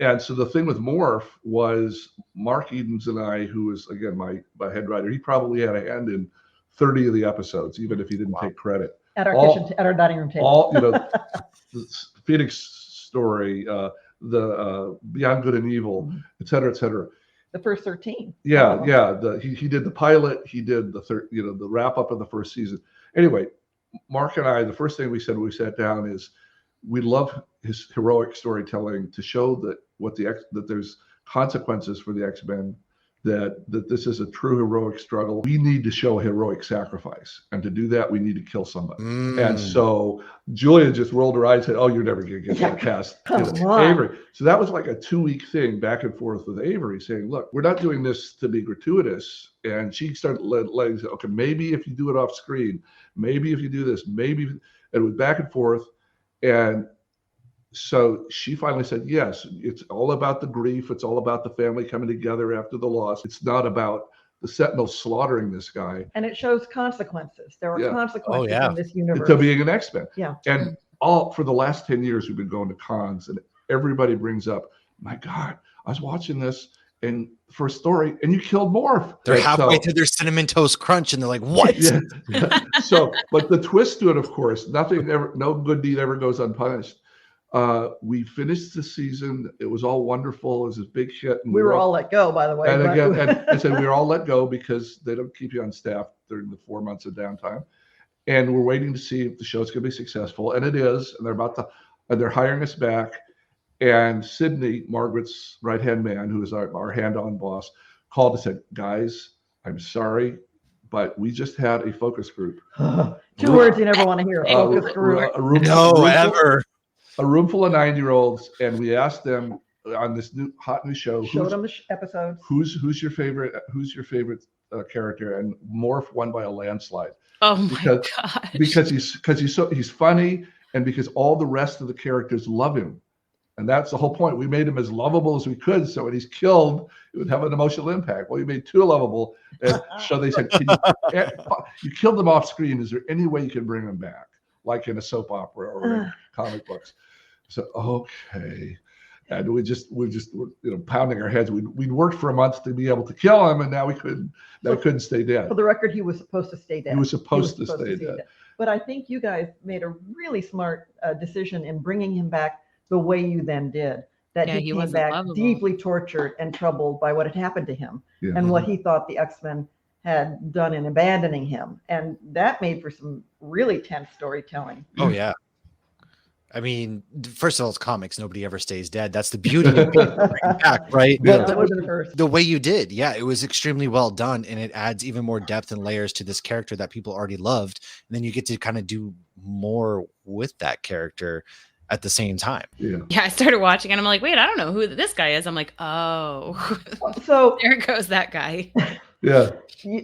And so the thing with Morph was Mark Edens and I, who was, again, my head writer, he probably had a hand in 30 of the episodes, even if he didn't take credit. At our dining room table. The Phoenix story, the Beyond Good and Evil, et cetera, et cetera. The first 13. Yeah. He did the pilot. He did the wrap up of the first season. Anyway, Mark and I, the first thing we said when we sat down is, we love his heroic storytelling to show that there's consequences for the X-Men, that this is a true heroic struggle. We need to show heroic sacrifice, and to do that, we need to kill somebody. And so Julia just rolled her eyes and said, "Oh, you're never going to get that cast." Avery. So that was like a 2-week thing back and forth with Avery, saying, "Look, we're not doing this to be gratuitous." And she started letting say, "Okay, maybe if you do it off screen, maybe if you do this, maybe," and it was back and forth. And so she finally said, yes, it's all about the grief. It's all about the family coming together after the loss. It's not about the Sentinels slaughtering this guy. And it shows consequences. There are consequences in this universe. To being an X-Men. Yeah. And for the last 10 years, we've been going to cons, and everybody brings up, my God, I was watching this and for a story, and you killed Morph. They're halfway through their Cinnamon Toast Crunch, and they're like, what? Yeah. But the twist to it, of course, no good deed ever goes unpunished. We finished the season. It was all wonderful. It was this big hit. And we were all let go, by the way. And again, and I said we were all let go because they don't keep you on staff during the 4 months of downtime. And we're waiting to see if the show's going to be successful. And it is. And they're hiring us back. And Sydney, Margaret's right-hand man, who is our hand-on boss, called and said, guys, I'm sorry, but we just had a focus group. 2 words you never want to hear, focus group. A room full of 9-year-olds, and we asked them on this hot new show. Showed them the episodes. Who's your favorite character? And Morph won by a landslide. Oh my God! Because he's funny, and because all the rest of the characters love him. And that's the whole point. We made him as lovable as we could, so when he's killed, it would have an emotional impact. Well, you made 2 lovable, and so they said, you killed them off screen. Is there any way you can bring them back, like in a soap opera or in comic books? So okay, and we're just pounding our heads. We'd worked for a month to be able to kill him, and now we couldn't stay dead. For the record, he was supposed to stay dead. He was supposed to stay dead. But I think you guys made a really smart decision in bringing him back the way you then did. That he came back lovable. deeply tortured and troubled by what had happened to him Yeah. and what he thought the X-Men had done in abandoning him. And that made for some really tense storytelling. Oh, yeah. I mean, first of all, it's comics. Nobody ever stays dead. That's the beauty of being back, right? Yeah, But that would have been first. the way you did, yeah, it was extremely well done, and it adds even more depth and layers to this character that people already loved, and then you get to kind of do more with that character at the same time. Yeah. Yeah, I started watching and I'm like, wait, I don't know who this guy is. I'm like, oh, So there goes that guy. Yeah.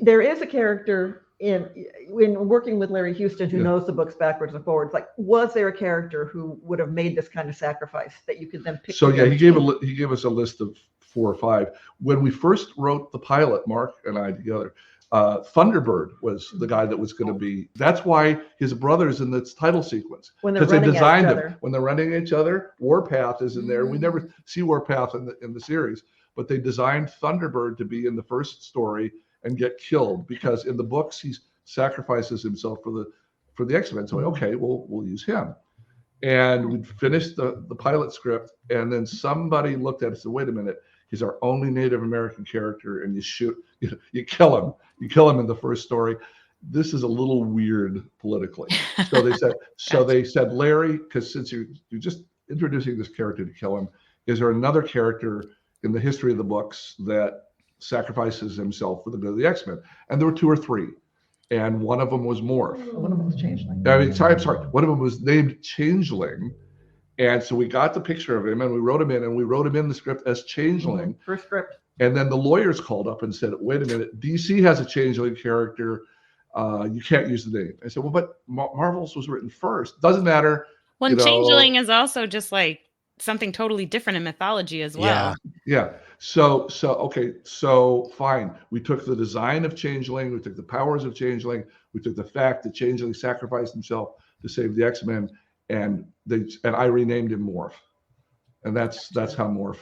there is a character in working with Larry Houston who Yeah. knows the books backwards and forwards. Like, was there a character who would have made this kind of sacrifice that you could then pick? So yeah, together? he gave us a list of 4 or 5. When we first wrote the pilot, Mark and I together, Thunderbird was the guy that was going to be. That's why his brother's in this title sequence, When they're because they running at each designed other. him when they're running at each other. Warpath is in there. We never see Warpath in the series, but they designed Thunderbird to be in the first story and get killed because in the books he sacrifices himself for the X-Men. So okay, we'll use him. And we finished the pilot script, and then somebody looked at it and said, "Wait a minute, he's our only Native American character, and you kill him. You kill him in the first story. This is a little weird politically." So they said, Larry, because since you're just introducing this character to kill him, is there another character in the history of the books that sacrifices himself for the good of the X-Men? And there were 2 or 3. And one of them was Morph. One of them was Changeling. I'm sorry. One of them was named Changeling. And so we got the picture of him and we wrote him in the script as Changeling. First script. And then the lawyers called up and said, "Wait a minute, DC has a Changeling character. You can't use the name." I said, "Well, but Marvel's was written first. Doesn't matter." Well, Changeling is also just like something totally different in mythology as well. Yeah. So okay. So fine. We took the design of Changeling. We took the powers of Changeling. We took the fact that Changeling sacrificed himself to save the X-Men, and I renamed him Morph, and that's how Morph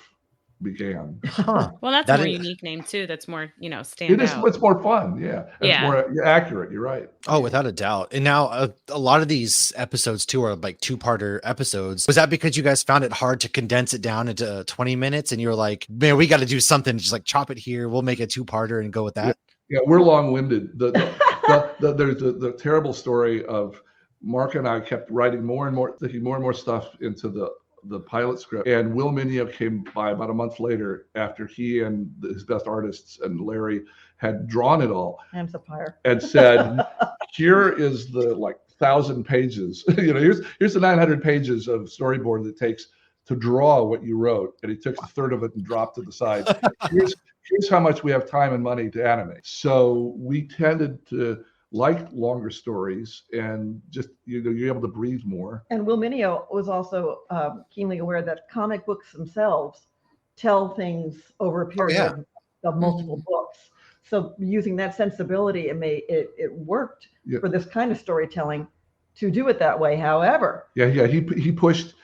began. Huh. Well, that's That a more is- unique name too. That's more, stand It is. out. It's more fun. Yeah. It's Yeah. more accurate. You're right. Oh, without a doubt. And now a lot of these episodes too are like 2-parter episodes. Was that because you guys found it hard to condense it down into 20 minutes and you were like, man, we got to do something, just like chop it here. We'll make a 2-parter and go with that. Yeah, we're long-winded. There's the terrible story of Mark and I kept writing more and more stuff into the pilot script. And Will Mineo came by about a month later after he and his best artists and Larry had drawn it all And Sapphire. and said, "Here is the 1,000 pages. Here's the 900 pages of storyboard that it takes to draw what you wrote." And he took a third of it and dropped to the side. Here's how much we have time and money to animate. So we tended to like longer stories and just you're able to breathe more. And Will Mineo was also keenly aware that comic books themselves tell things over a period of multiple books. So using that sensibility, it worked for this kind of storytelling to do it that way. However, he pushed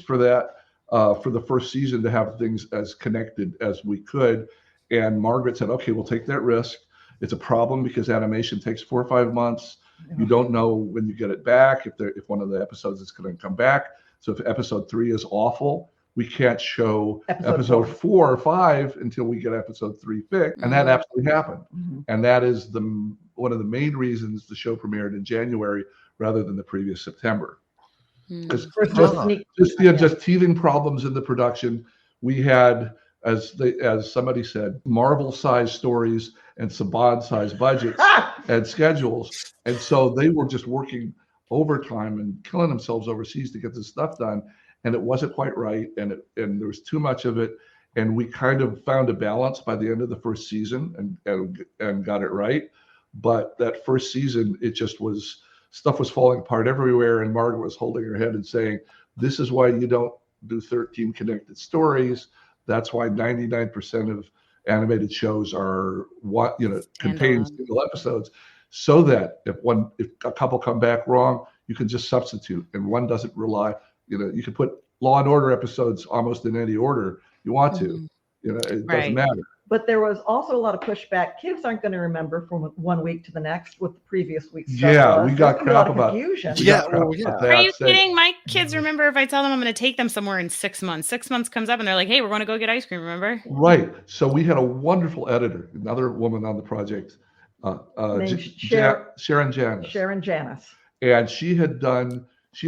for that for the first season to have things as connected as we could. And Margaret said, "Okay, we'll take that risk. It's a problem because animation takes 4 or 5 months. You don't know when you get it back, if one of the episodes is going to come back. So if episode 3 is awful, we can't show episode 4 or 5 until we get episode 3 fixed." And that absolutely happened. And that is one of the main reasons the show premiered in January rather than the previous September. Because just teething problems in the production. We had, as somebody said, Marvel-sized stories and Saban-sized budgets and schedules, and so they were just working overtime and killing themselves overseas to get this stuff done, and it wasn't quite right, and there was too much of it, and we kind of found a balance by the end of the first season and got it right. But that first season, stuff was falling apart everywhere, and Margaret was holding her head and saying, "This is why you don't do 13 connected stories. That's why 99% of animated shows are contain single episodes, so that if a couple come back wrong, you can just substitute, and one doesn't rely. You can put Law and Order episodes almost in any order you want to. It doesn't matter. But there was also a lot of pushback. Kids aren't going to remember from one week to the next what the previous week's stuff was. We got There's gonna be a lot crap of about confusion. Are you kidding? My kids remember if I tell them I'm going to take them somewhere in 6 months. 6 months comes up and they're like, hey, we're going to go get ice cream, remember? Right. So we had a wonderful editor, another woman on the project, Sharon Janis. Sharon Janis. And she had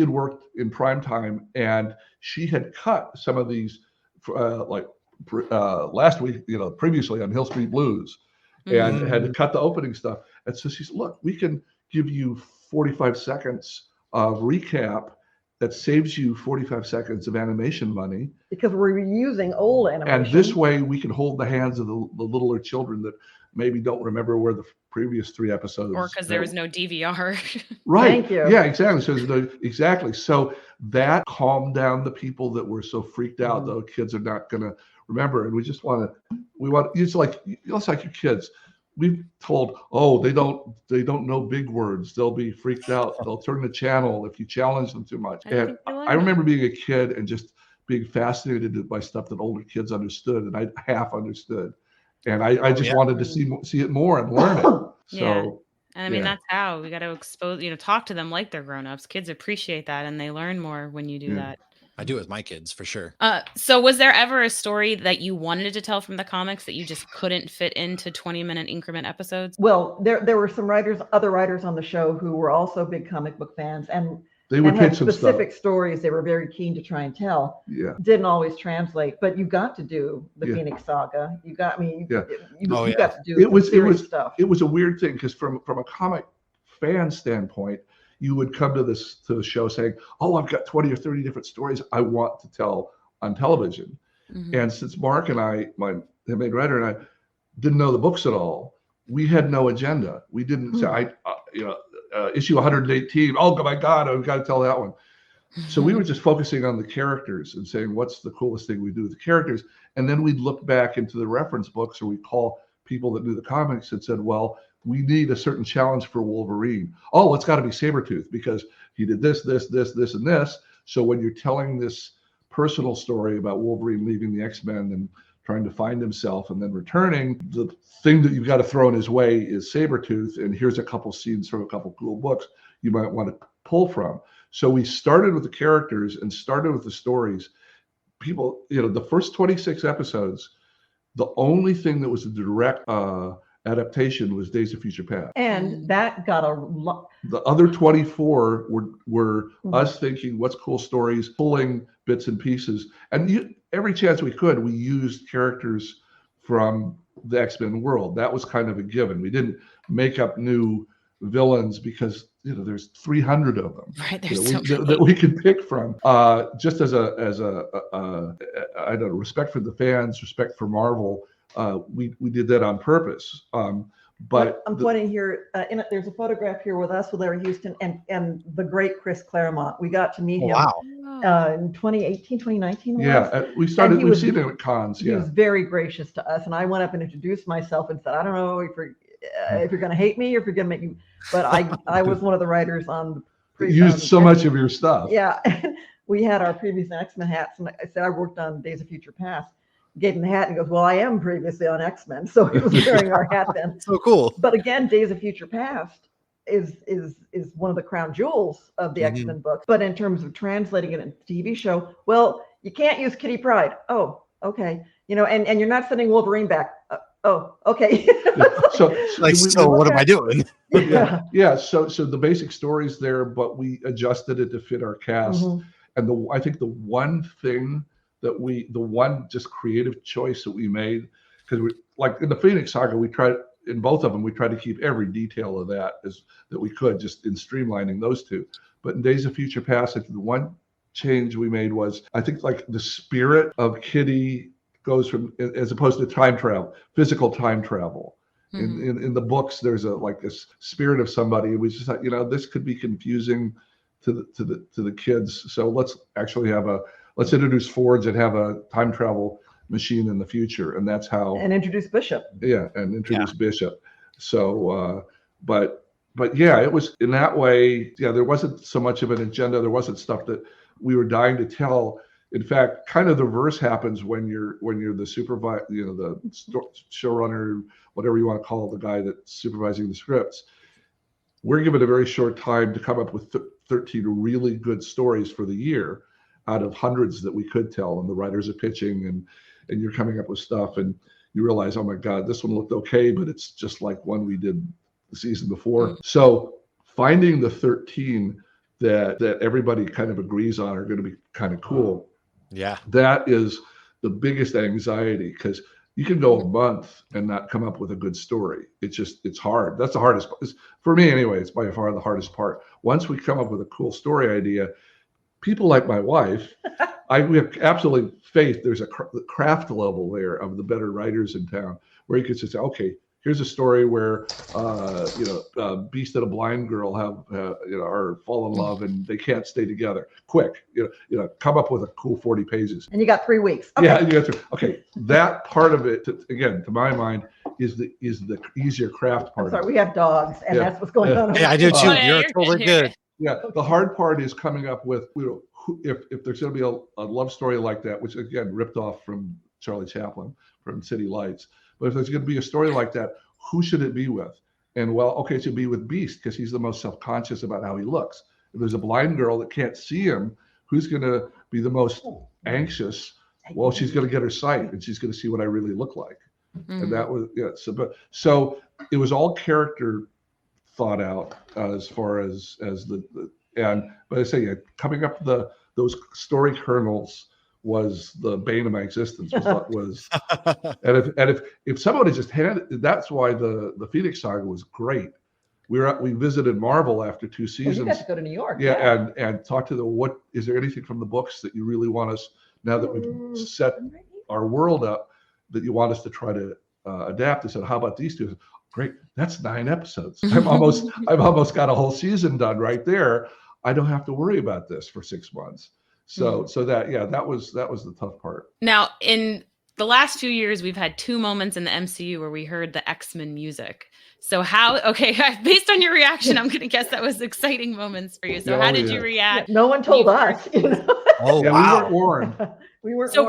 worked in prime time, and she had cut some of these last week, previously on Hill Street Blues, and had cut the opening stuff. And so she said, look, we can give you 45 seconds of recap that saves you 45 seconds of animation money. Because we're using old animation. And this way we can hold the hands of the littler children that maybe don't remember where the previous 3 episodes. Or because there was no DVR. Right. Thank you. Yeah, exactly. Exactly. So that calmed down the people that were so freaked out, though kids are not going to remember. And we want, it's like your kids. We've told, they don't know big words. They'll be freaked out. They'll turn the channel if you challenge them too much. And I remember being a kid and just being fascinated by stuff that older kids understood, and I half understood. And I just wanted to see it more and learn it. So, and I mean, that's how we got to expose, talk to them like they're grown-ups. Kids appreciate that, and they learn more when you do that. I do it with my kids for sure. So was there ever a story that you wanted to tell from the comics that you just couldn't fit into 20-minute increment episodes? Well, there were some other writers on the show who were also big comic book fans, and they would had pick some specific stories they were very keen to try and tell. Yeah. Didn't always translate, but you got to do the Phoenix Saga. You got to do stuff. It was a weird thing because from a comic fan standpoint, you would come to the show saying, I've got 20 or 30 different stories I want to tell on television. And since Mark and I, my main writer and I, didn't know the books at all, we had no agenda. We didn't say, issue 118. Oh my God, I've got to tell that one. So we were just focusing on the characters and saying, what's the coolest thing we do with the characters? And then we'd look back into the reference books, or we'd call people that knew the comics and said, well, we need a certain challenge for Wolverine. Oh, it's got to be Sabretooth because he did this, and this. So when you're telling this personal story about Wolverine leaving the X-Men and trying to find himself and then returning, the thing that you've got to throw in his way is Sabretooth. And here's a couple scenes from a couple cool books you might want to pull from. So we started with the characters and started with the stories. People, the first 26 episodes, the only thing that was a direct adaptation was Days of Future Past, and that got a lot. The other 24 were us thinking, what's cool stories, pulling bits and pieces, and every chance we could, we used characters from the X-Men world. That was kind of a given. We didn't make up new villains because there's 300 of them, right? That we could pick from. Just as a I don't know, respect for the fans, respect for Marvel. We did that on purpose. But I'm pointing here. There's a photograph here with us with Larry Houston and the great Chris Claremont. We got to meet him. In 2018, 2019. We've seen him at cons. He was very gracious to us, and I went up and introduced myself and said, I don't know if you're going to hate me or if you're going to make me, but I was one of the writers on. Used so much of your stuff. Yeah, we had our previous X-Men hats, and I said I worked on Days of Future Past. Gave him the hat and he goes, well, I am previously on X-Men, so he was wearing our hat then. So cool. But again, Days of Future Past is one of the crown jewels of the X-Men books. But in terms of translating it into a TV show, well, you can't use Kitty Pryde. Oh, okay. And you're not sending Wolverine back. Oh, okay. So what am I doing? Yeah. So the basic story's there, but we adjusted it to fit our cast. And I think the one thing that the one just creative choice that we made, because we, like in the Phoenix Saga, we tried in both of them, we tried to keep every detail of that that we could, just in streamlining those two. But in Days of Future Past, I think the one change we made was, I think, like the spirit of Kitty goes from, as opposed to time travel, physical time travel. In the books, there's this spirit of somebody. We just thought, this could be confusing to the kids. So let's actually let's introduce Forge and have a time travel machine in the future. And that's how. And introduce Bishop. Yeah, and introduce Bishop. So, but yeah, it was in that way. Yeah, there wasn't so much of an agenda. There wasn't stuff that we were dying to tell. In fact, kind of the reverse happens when you're the supervisor, the showrunner, whatever you want to call it, the guy that's supervising the scripts. We're given a very short time to come up with 13 really good stories for the year out of hundreds that we could tell. And the writers are pitching, and you're coming up with stuff, and you realize, oh my God, this one looked okay, but it's just like one we did the season before. So finding the 13 that everybody kind of agrees on are going to be kind of cool. Yeah. That is the biggest anxiety, because you can go a month and not come up with a good story. It's hard. That's the hardest part. For me anyway, it's by far the hardest part. Once we come up with a cool story idea, people like my wife, we have absolute faith there's a craft level there of the better writers in town, where you could just say, okay, here's a story where Beast and a blind girl are fall in love and they can't stay together. Quick, come up with a cool 40 pages. And you got 3 weeks. Okay. Yeah, you got to. Okay, that part of it, again, to my mind, is the easier craft part. I'm sorry, we have dogs, and that's what's going on. Yeah, I do too. You're totally good. Yeah, the hard part is coming up with if there's going to be a love story like that, which again ripped off from Charlie Chaplin from City Lights. But if there's going to be a story like that, who should it be with? And well, okay, it should be with Beast, because he's the most self-conscious about how he looks. If there's a blind girl that can't see him, who's going to be the most anxious? Well, she's going to get her sight, and she's going to see what I really look like. Mm-hmm. And that was so it was all character thought out as far as but I say coming up those story kernels was the bane of my existence. And if somebody just had, that's why the Phoenix Saga was great. We visited Marvel after 2 seasons. You got to go to New York. Yeah, and talk to them. What is there anything from the books that you really want us, now that we've set our world up, that you want us to try to adapt? They said, how about these two? Great, that's 9 episodes. I've almost got a whole season done right there. I don't have to worry about this for 6 months. So that was the tough part. Now, in the last few years, we've had 2 moments in the MCU where we heard the X-Men music. So based on your reaction, I'm going to guess that was exciting moments for you. So how did you react? No one told us. Oh, yeah, wow. We weren't warned. We weren't. So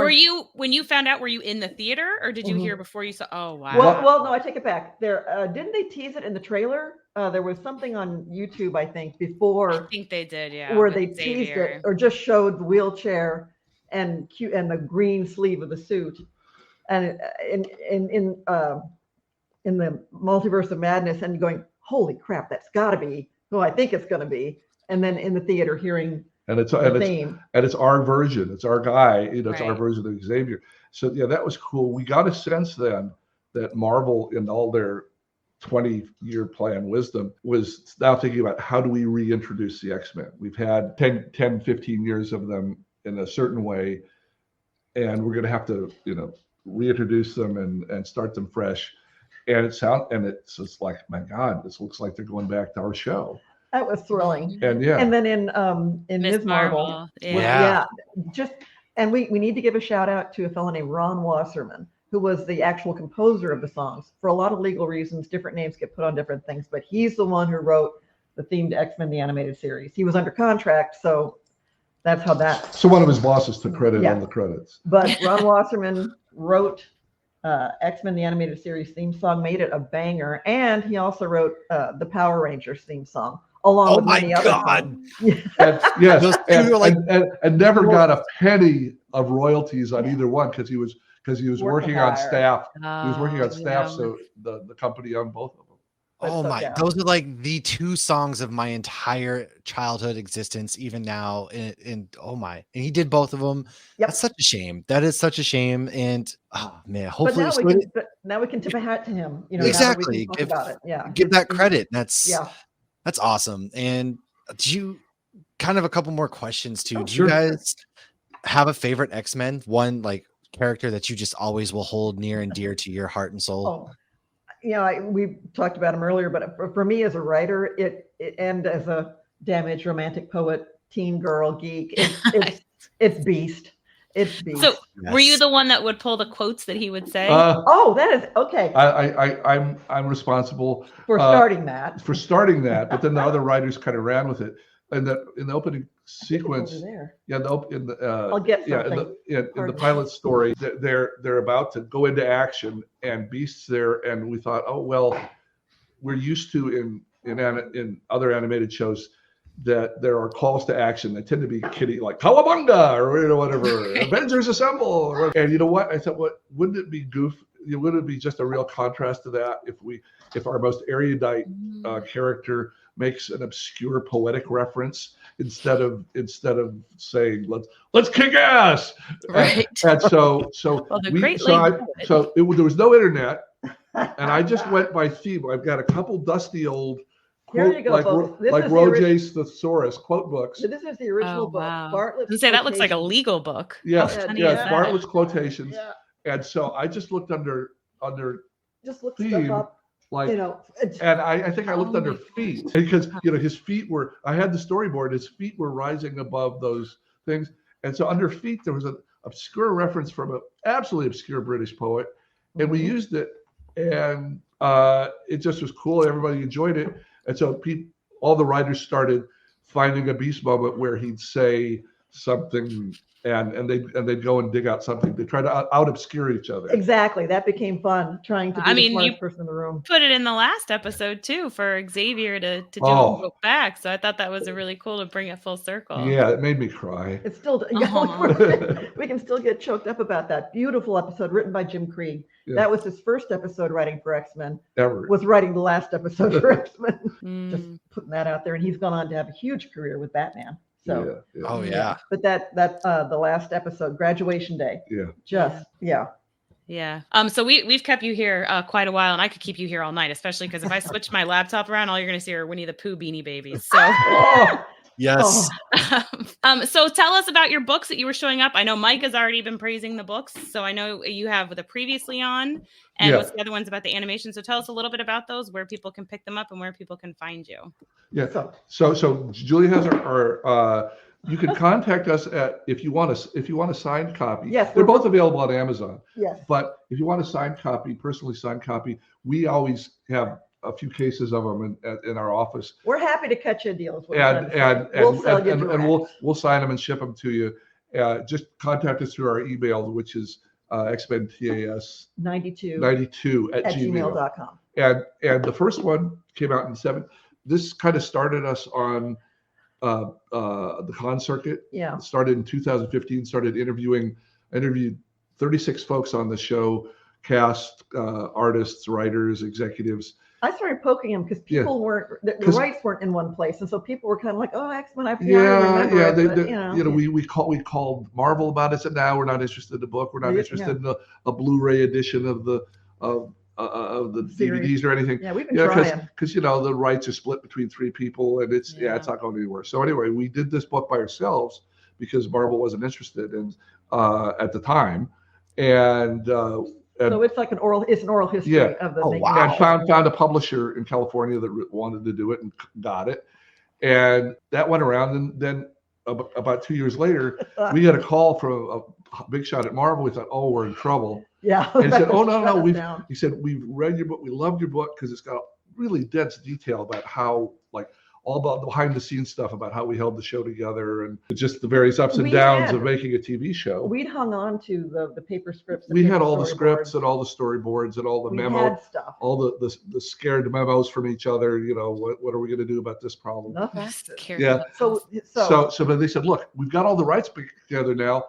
when you found out, were you in the theater, or did you hear before you saw? Oh, wow. Well, no, I take it back. Didn't they tease it in the trailer? There was something on YouTube, I think, before. I think they did, yeah. Where they teased it, or just showed the wheelchair and the green sleeve of the suit, and in the Multiverse of Madness, and going, holy crap, that's got to be who I think it's going to be. And then in the theater, hearing. And it's our version. It's our guy. It's our version of Xavier. So yeah, that was cool. We got a sense then that Marvel, in all their 20-year plan wisdom, was now thinking about how do we reintroduce the X-Men. We've had 10, 15 years of them in a certain way, and we're going to have to reintroduce them and start them fresh. And it's just like, my God, this looks like they're going back to our show. That was thrilling. And and then in Ms. Marvel, and we need to give a shout out to a fellow named Ron Wasserman, who was the actual composer of the songs. For a lot of legal reasons, different names get put on different things, but he's the one who wrote the theme to X-Men the Animated Series. He was under contract, so that's how that. So one of his bosses took credit on the credits. But Ron Wasserman wrote X-Men the Animated Series theme song, made it a banger, and he also wrote the Power Rangers theme song, along with many other songs. Yes, and never got a penny of royalties on either one, because he was working on staff. He was working on staff, so the company owned both of them. Those are like the 2 songs of my entire childhood existence, even now. And he did both of them. Yep. That's such a shame. That is such a shame. And oh man, hopefully now we can tip a hat to him. Exactly. Give that credit. That's awesome. And do you a couple more questions too? Do you guys have a favorite X-Men? One like character that you just always will hold near and dear to your heart and soul? We talked about him earlier, but for me as a writer, and as a damaged romantic poet, teen girl geek, it's Beast. It's Beast. So were you the one that would pull the quotes that he would say? That is okay. I'm responsible for starting that. But then the other writers kind of ran with it. in the opening sequence, there. yeah, I'll get something. in the pilot story, they're about to go into action, and Beast's there, and we thought, oh well, we're used to in other animated shows that there are calls to action that tend to be kiddie, like Cowabunga or whatever, Avengers Assemble, and you know what? I thought, what wouldn't it be goofy? Wouldn't it be just a real contrast to that if our most erudite character makes an obscure poetic reference instead of saying let's kick ass, Right? And so Well, the we Great so Lake I, so it, there was no internet, and I just went by theme. I've got a couple dusty old Here quote, you go, like folks. This like is the Roget's Thesaurus quote books. So this is the original book. Wow. Bartlett's I was gonna say that looks like a quotations. legal book. Yes, How funny yeah, is yes, that? Bartlett's quotations, Yeah, and so I just looked under just look theme, stuff up. like, You know, and I think I looked Oh under my feet because his feet were. I had the storyboard. His feet were rising above those things, and so under feet there was an obscure reference from an absolutely obscure British poet, and we used it, and it just was cool. Everybody enjoyed it, and so all the writers started finding a Beast moment where he'd say something, and they'd go and dig out something. They try to out obscure each other. exactly. That became fun, trying to be I the mean, smartest person in the room. Put it in the last episode too for Xavier to do Oh. a book back. So I thought that was a really cool to bring it full circle. Yeah, it made me cry. It's still, Uh-huh. we can still get choked up about that. Beautiful episode written by Jim Krieg. Yeah. That was his first episode writing for X-Men, Ever. was writing the last episode for X-Men. Just Mm. putting that out there. And he's gone on to have a huge career with Batman. So, yeah. Oh yeah. but that the last episode, graduation day, Yeah. just, yeah. Yeah. So we've kept you here quite a while, and I could keep you here all night, especially because if I switch my laptop around, all you're going to see are Winnie the Pooh Beanie Babies. So. Oh, Yes. So tell us about your books that you were showing up. I know Mike has already been praising the books, so I know you have the Previously On, and Yeah. what's the other ones about the animation. So tell us a little bit about those, where people can pick them up and where people can find you. Yeah. so So Julie has our you can contact us if you want a signed copy. Yes, They're we're- both available on Amazon. yes. But if you want a signed copy, personally signed copy, we always have a few cases of them in our office. We're happy to cut you a deal. is what we're And trying to say. We'll sell you and direct. we'll sign them and ship them to you. Just contact us through our email, which is xmentas92 92 at at gmail. gmail.com. And the first one came out in 7. This kind of started us on the con circuit. Yeah. It started in 2015. Interviewed 36 folks on the show, cast, artists, writers, executives. I started poking him because Yeah. people weren't, the 'Cause- rights weren't in one place. And so people were kind of like, oh, X-Men, I Yeah, remember yeah. it, but, We called Marvel about it. Said, now we're not interested in the book. We're not Yeah. interested in a Blu-ray edition of the Series. DVDs or anything. Yeah, we've been Yeah, trying. because the rights are split between 3 people, and it's not going anywhere. So anyway, we did this book by ourselves because Marvel wasn't interested in at the time, and So it's like an oral history Yeah. of the Oh, making wow. of and found a publisher in California that wanted to do it and got it, and that went around. And then about 2 years later, we got a call from a big shot at Marvel. We thought, oh, we're in trouble. Yeah. And he said, oh, Shut no, us down. he said, we've read your book. We loved your book because it's got really dense detail about how, like, all about the behind the scenes stuff about how we held the show together and just the various ups and We downs had- of making a TV show. We'd hung on to the paper scripts. We had all the storyboards. scripts and all the storyboards and all the We memo, had stuff. all the scared memos from each other. What are we going to do about this problem? Nothing. Yeah. So But they said, look, we've got all the rights together now.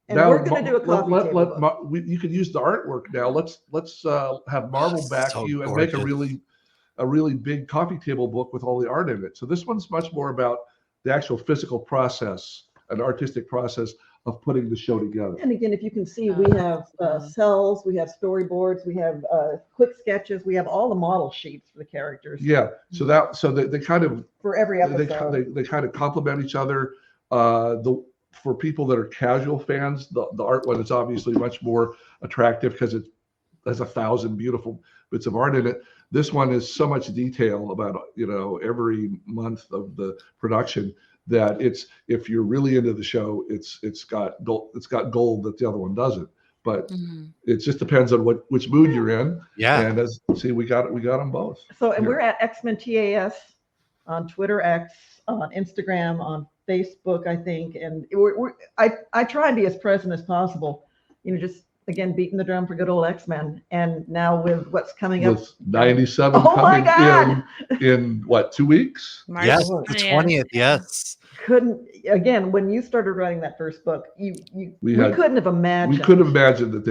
and Now we're going to do a coffee table book. you can use the artwork now. Let's have Marvel back So you and make gorgeous. a really big coffee table book with all the art in it. So this one's much more about the actual physical process, an artistic process of putting the show together. And again, if you can see, we have cells, we have storyboards, we have quick sketches, we have all the model sheets for the characters Yeah. So they kind of for every episode. they kind of complement each other. For people that are casual fans, the art one is obviously much more attractive because it has 1,000 beautiful bits of art in it. This one is so much detail about every month of the production that if you're really into the show, it's got gold that the other one doesn't. But it just depends on which mood you're in. Yeah. And we got them both. So, and Here. we're at X-Men TAS on Twitter X, on Instagram, on Facebook, I think. And I try and be as present as possible, just again, beating the drum for good old X-Men. And now with what's coming up. With 97 Oh my coming God! in what, 2 weeks? March Yes, the 20th. Yes. Again, when you started writing that first book, we couldn't have imagined. We couldn't imagine that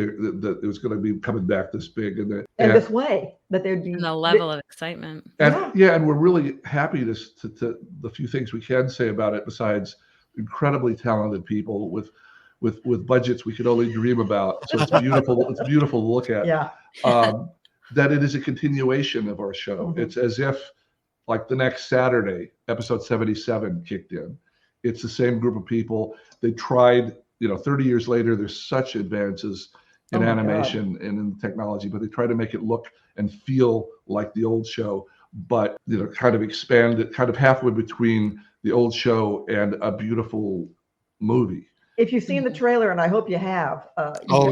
it was going to be coming back this big and this way, that there'd be And the level of excitement. And and we're really happy to the few things we can say about it, besides incredibly talented people with budgets we could only dream about. So it's beautiful. It's beautiful to look at. Yeah. That it is a continuation of our show. Mm-hmm. It's as if, like, the next Saturday, episode 77 kicked in. It's the same group of people. They tried, 30 years later, there's such advances in animation and in technology, but they try to make it look and feel like the old show, but, kind of expand it, kind of halfway between the old show and a beautiful movie. If you've seen the trailer, and I hope you have.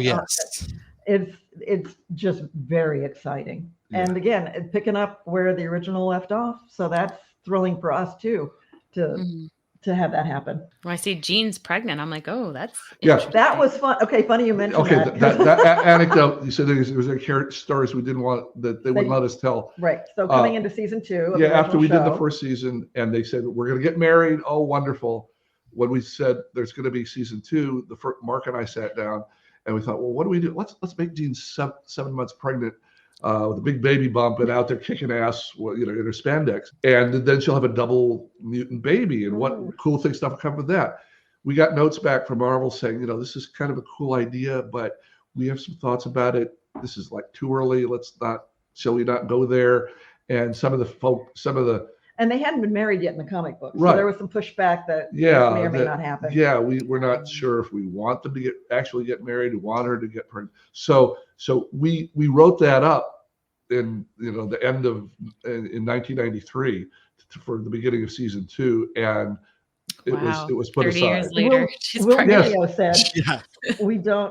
Yes. It's just very exciting. Yeah. And again, it's picking up where the original left off. So that's thrilling for us too, to have that happen. When I see Jean's pregnant, I'm like, oh, that's that was fun. Okay, funny you mentioned that. that anecdote, you said there was stories we didn't want, that they wouldn't let us tell. Right. So coming into season 2. After we did the first season, and they said, we're going to get married. Oh, wonderful. When we said there's going to be season 2, Mark and I sat down and we thought, well, what do we do? Let's make Jean 7 months pregnant with a big baby bump and out there kicking ass, in her spandex. And then she'll have a double mutant baby. And what cool stuff will come with that? We got notes back from Marvel saying, this is kind of a cool idea, but we have some thoughts about it. This is like too early. Shall we not go there? And and they hadn't been married yet in the comic book. Right. So there was some pushback that may or may not happen. Yeah, we're not sure if we want them to actually get married, we want her to get pregnant. So we wrote that up in the end of in 1993 for the beginning of season 2, and it was put 30 aside. years later, she's Will pregnant. Video said,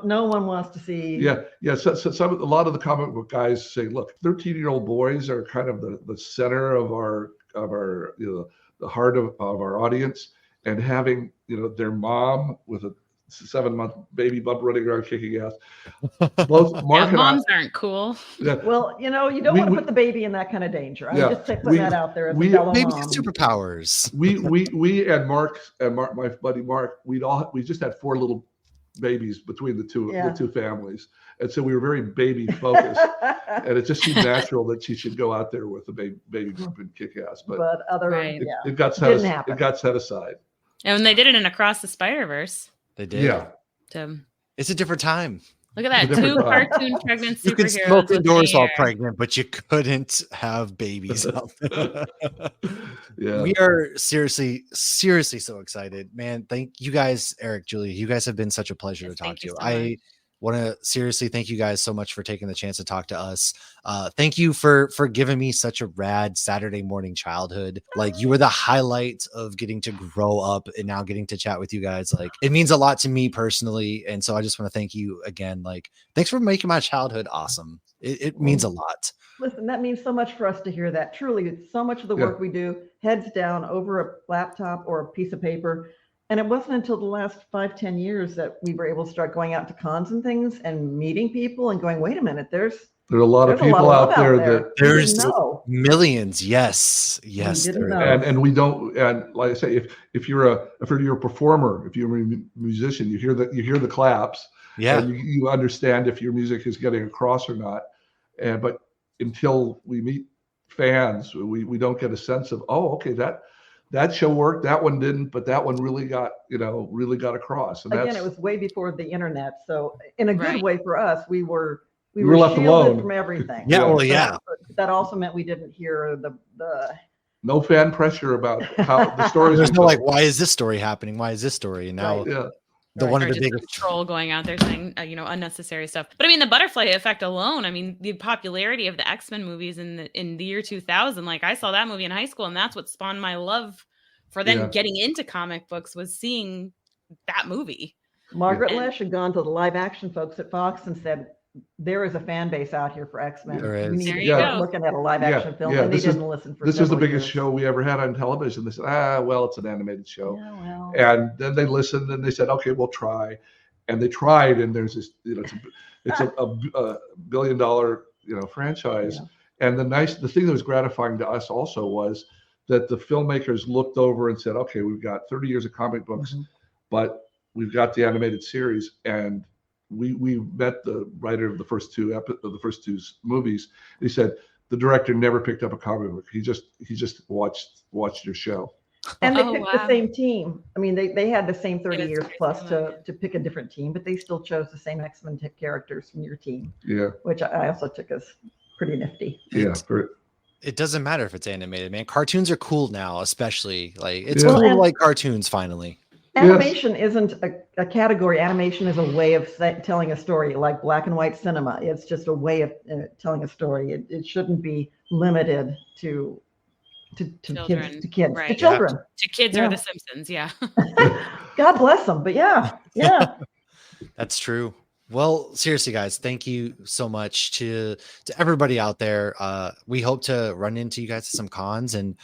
no one wants to see. Yeah. So a lot of the comic book guys say, look, 13-year-old boys are kind of the center of our the heart of our audience, and having their mom with a 7-month baby bump running around kicking ass. Both Mark and moms aren't cool. Yeah. Well, you don't want to put the baby in that kind of danger. I just put that out there as a fellow baby mom. Superpowers. We and Mark, my buddy Mark, we just had 4 little babies between the two families, and so we were very baby focused. And it just seemed natural that she should go out there with a baby bump and kick ass. But it got set aside. And when they did it in Across the Spider-Verse, they did. Yeah. It's a different time. Look at that. 2 cartoon pregnant superheroes. You could smoke indoors while pregnant, but you couldn't have babies out there. We are seriously so excited, man. Thank you guys, Eric, Julia. You guys have been such a pleasure to talk to. So I want to seriously thank you guys so much for taking the chance to talk to us. Thank you for giving me such a rad Saturday morning childhood. Like, you were the highlight of getting to grow up and now getting to chat with you guys. Like, it means a lot to me personally. And so I just want to thank you again. Like, thanks for making my childhood awesome. It means a lot. Listen, that means so much for us to hear that. Truly, it's so much of the work we do, heads down over a laptop or a piece of paper. And it wasn't until the last 5-10 years that we were able to start going out to cons and things and meeting people and going, wait a minute, there's a lot of people out there that there's millions. Yes. And we don't. And like I say, if you're a performer, if you're a musician, you hear the claps. Yeah. And you understand if your music is getting across or not. But until we meet fans, we don't get a sense of, that show worked, that one didn't, but that one really got across. And again, it was way before the internet. So in a good way for us, we were left alone from everything. That also meant we didn't hear the no fan pressure about how the stories. There's no like, why is this story happening? Why is this story? And now one of the biggest troll going out there saying unnecessary stuff. But I mean, the butterfly effect alone, I mean, the popularity of the X-Men movies in the year 2000, like, I saw that movie in high school, and that's what spawned my love for then getting into comic books, was seeing that movie. Margaret Lesh had gone to the live action folks at Fox and said, there is a fan base out here for X-Men. There is. We need There to you start go. looking at a live action film, yeah, and they this is- didn't listen for This is the several biggest years. show we ever had on television. They said, well, it's an animated show. Yeah, well. And then they listened and they said, okay, we'll try. And they tried, and there's this, it's a $1 billion, franchise. Yeah. And the thing that was gratifying to us also was that the filmmakers looked over and said, okay, we've got 30 years of comic books, but we've got the animated series. And we met the writer of the first two movies. He said the director never picked up a comic book. He just watched your show. And they Oh, picked wow. the same team. I mean, they had the same 30 that's years crazy. plus I to, love it. to pick a different team, but they still chose the same X-Men characters from your team, Yeah, which I also took as pretty nifty. yeah. It doesn't matter if it's animated, man. Cartoons are cool now, especially like it's Yeah. cool Well, to and- like cartoons finally. Animation isn't a category. Animation is a way of telling a story, like black and white cinema. It's just a way of telling a story. It shouldn't be limited to Children, kids, right. to children. To kids Yeah. or The Simpsons, yeah. God bless them. But yeah. That's true. Well, seriously, guys, thank you so much to everybody out there. We hope to run into you guys at some cons and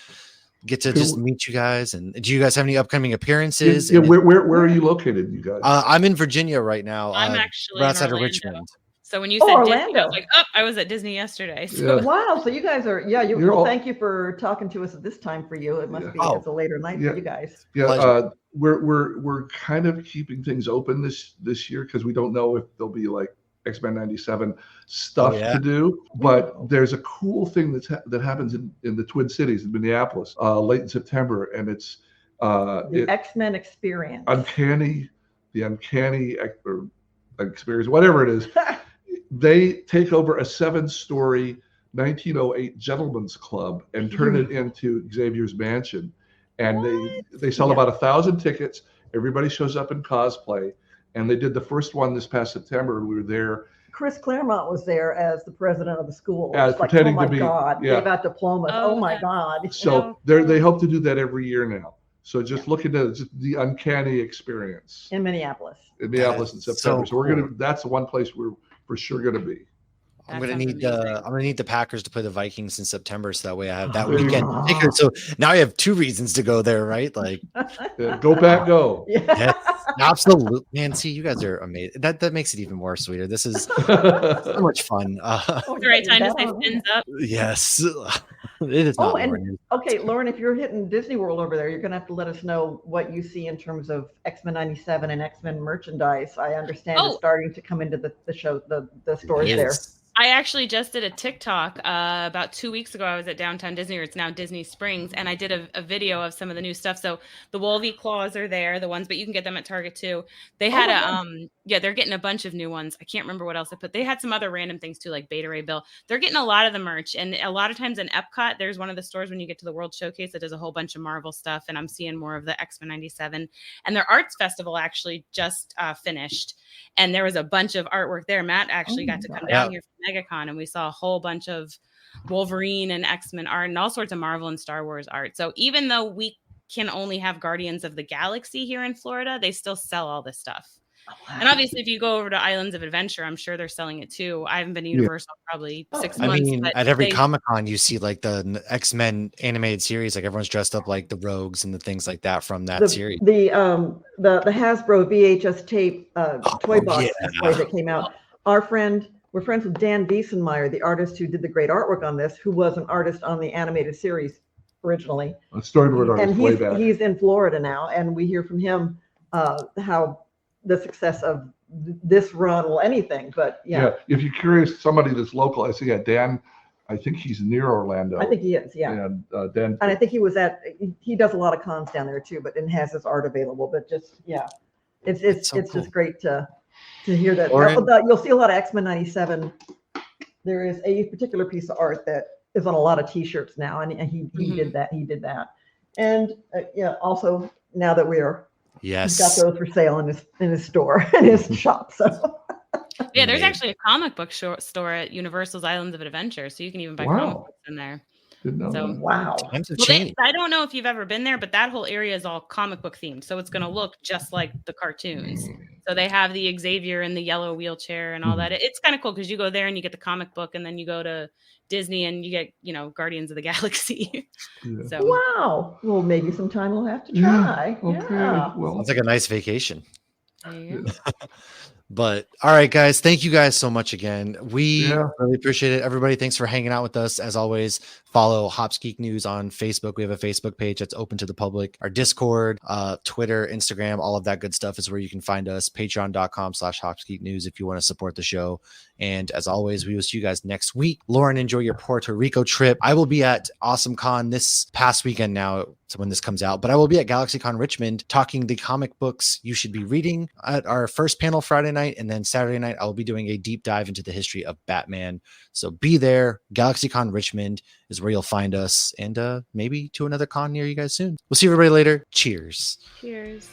get to just meet you guys. And do you guys have any upcoming appearances? Yeah, And where are you located, you guys? I'm in Virginia right now. I'm actually right in outside of Orlando. Richmond. So when you Oh, said Disney, I Orlando. was like, oh, I was at Disney yesterday. So Yeah. Wow. So you guys are, You're all- thank you for talking to us at this time for you. It must Yeah. be, Oh. it's a later night Yeah. for you guys. Yeah, Pleasure. we're kind of keeping things open this year because we don't know if there'll be like X-Men 97 stuff yeah. to do. But there's a cool thing that happens in the Twin Cities in Minneapolis late in September, and it's The X-Men experience. the uncanny experience, whatever it is. They take over a 7-story 1908 gentleman's club and turn it into Xavier's Mansion. And they sell Yeah. about 1,000 tickets. Everybody shows up in cosplay. And they did the first one this past September. And we were there. Chris Claremont was there as the president of the school. As It's like, oh pretending my to be- God, yeah. gave out diplomas. Oh, Oh my that's- God. So they hope to do that every year now. So just look at just the uncanny experience In Minneapolis. in Minneapolis in That is September. so So we're cool. that's the one place we're for sure gonna be. I'm That gonna sounds need amazing. I'm gonna need the Packers to play the Vikings in September, so that way I have that There you weekend go. ticket. So now I have 2 reasons to go there, right? Like, Go back, go. Yeah. yes, absolutely, man. See, you guys are amazing. That makes it even more sweeter. This is so much fun. Oh, the right yeah, time to that say on- fins up. Yes, it is. Oh, Not and Lauren. okay, Lauren, if you're hitting Disney World over there, you're going to have to let us know what you see in terms of X-Men 97 and X-Men merchandise. I understand Oh. it's starting to come into the show, the stores It there. is. I actually just did a TikTok about 2 weeks ago. I was at Downtown Disney, or it's now Disney Springs, and I did a video of some of the new stuff. So the Wolvie claws are there, the ones, but you can get them at Target too. They had my they're getting a bunch of new ones. I can't remember what else I put. They had some other random things too, like Beta Ray Bill. They're getting a lot of the merch, and a lot of times in Epcot, there's one of the stores when you get to the World Showcase that does a whole bunch of Marvel stuff, and I'm seeing more of the X-Men 97. And their arts festival actually just finished, and there was a bunch of artwork there. Matt actually got to come Yeah. down here for MegaCon, and we saw a whole bunch of Wolverine and X-Men art and all sorts of Marvel and Star Wars art. So even though we can only have Guardians of the Galaxy here in Florida, they still sell all this stuff. And obviously, if you go over to Islands of Adventure, I'm sure they're selling it too. I haven't been to Universal probably 6 I months. mean, but at every they- Comic-Con, you see like the X-Men animated series, like everyone's dressed up like the Rogues and the things like that from that series. The Hasbro VHS tape toy box yeah. toy that came out. We're friends with Dan Wiesenmeyer, the artist who did the great artwork on this, who was an artist on the animated series originally. A storyboard And artist way back. he's in Florida now, and we hear from him how the success of this run, well, anything, but yeah, If you're curious, somebody that's local, I see Dan. I think he's near Orlando. I think he is, yeah. And Dan. And I think he does a lot of cons down there too, but and has his art available. But just it's so cool. just great to hear that. Lauren? You'll see a lot of X-Men 97. There is a particular piece of art that is on a lot of T-shirts now, and he did that. He did that, and also now that he's got Yes. those for sale in his store in his shop. So yeah, there's Amazing. actually a comic book store at Universal's Islands of Adventure, so you can even buy Wow. comic books in there. Didn't know So- that. wow, Times have Well, changed. I don't know if you've ever been there, but that whole area is all comic book themed, so it's going to look just like the cartoons. So they have the Xavier in the yellow wheelchair and all that. It's kind of cool because you go there and you get the comic book, and then you go to Disney and you get, Guardians of the Galaxy. Yeah. So Wow. Well, maybe sometime we'll have to Yeah. try. Okay. Yeah. Well, Sounds like a nice vacation. there you go. But all right, guys, thank you guys so much again. We Yeah. really appreciate it. Everybody, thanks for hanging out with us. As always, follow Hops Geek News on Facebook. We have a Facebook page that's open to the public. Our Discord, Twitter, Instagram, all of that good stuff is where you can find us. Patreon.com/Hops Geek News if you want to support the show. And as always, we will see you guys next week. Lauren, enjoy your Puerto Rico trip. I will be at Awesome Con this past weekend now, so when this comes out, but I will be at GalaxyCon Richmond talking the comic books you should be reading at our first panel Friday night. And then Saturday night, I will be doing a deep dive into the history of Batman. So be there. GalaxyCon Richmond is where you'll find us, and maybe to another con near you guys soon. We'll see everybody later. Cheers. Cheers.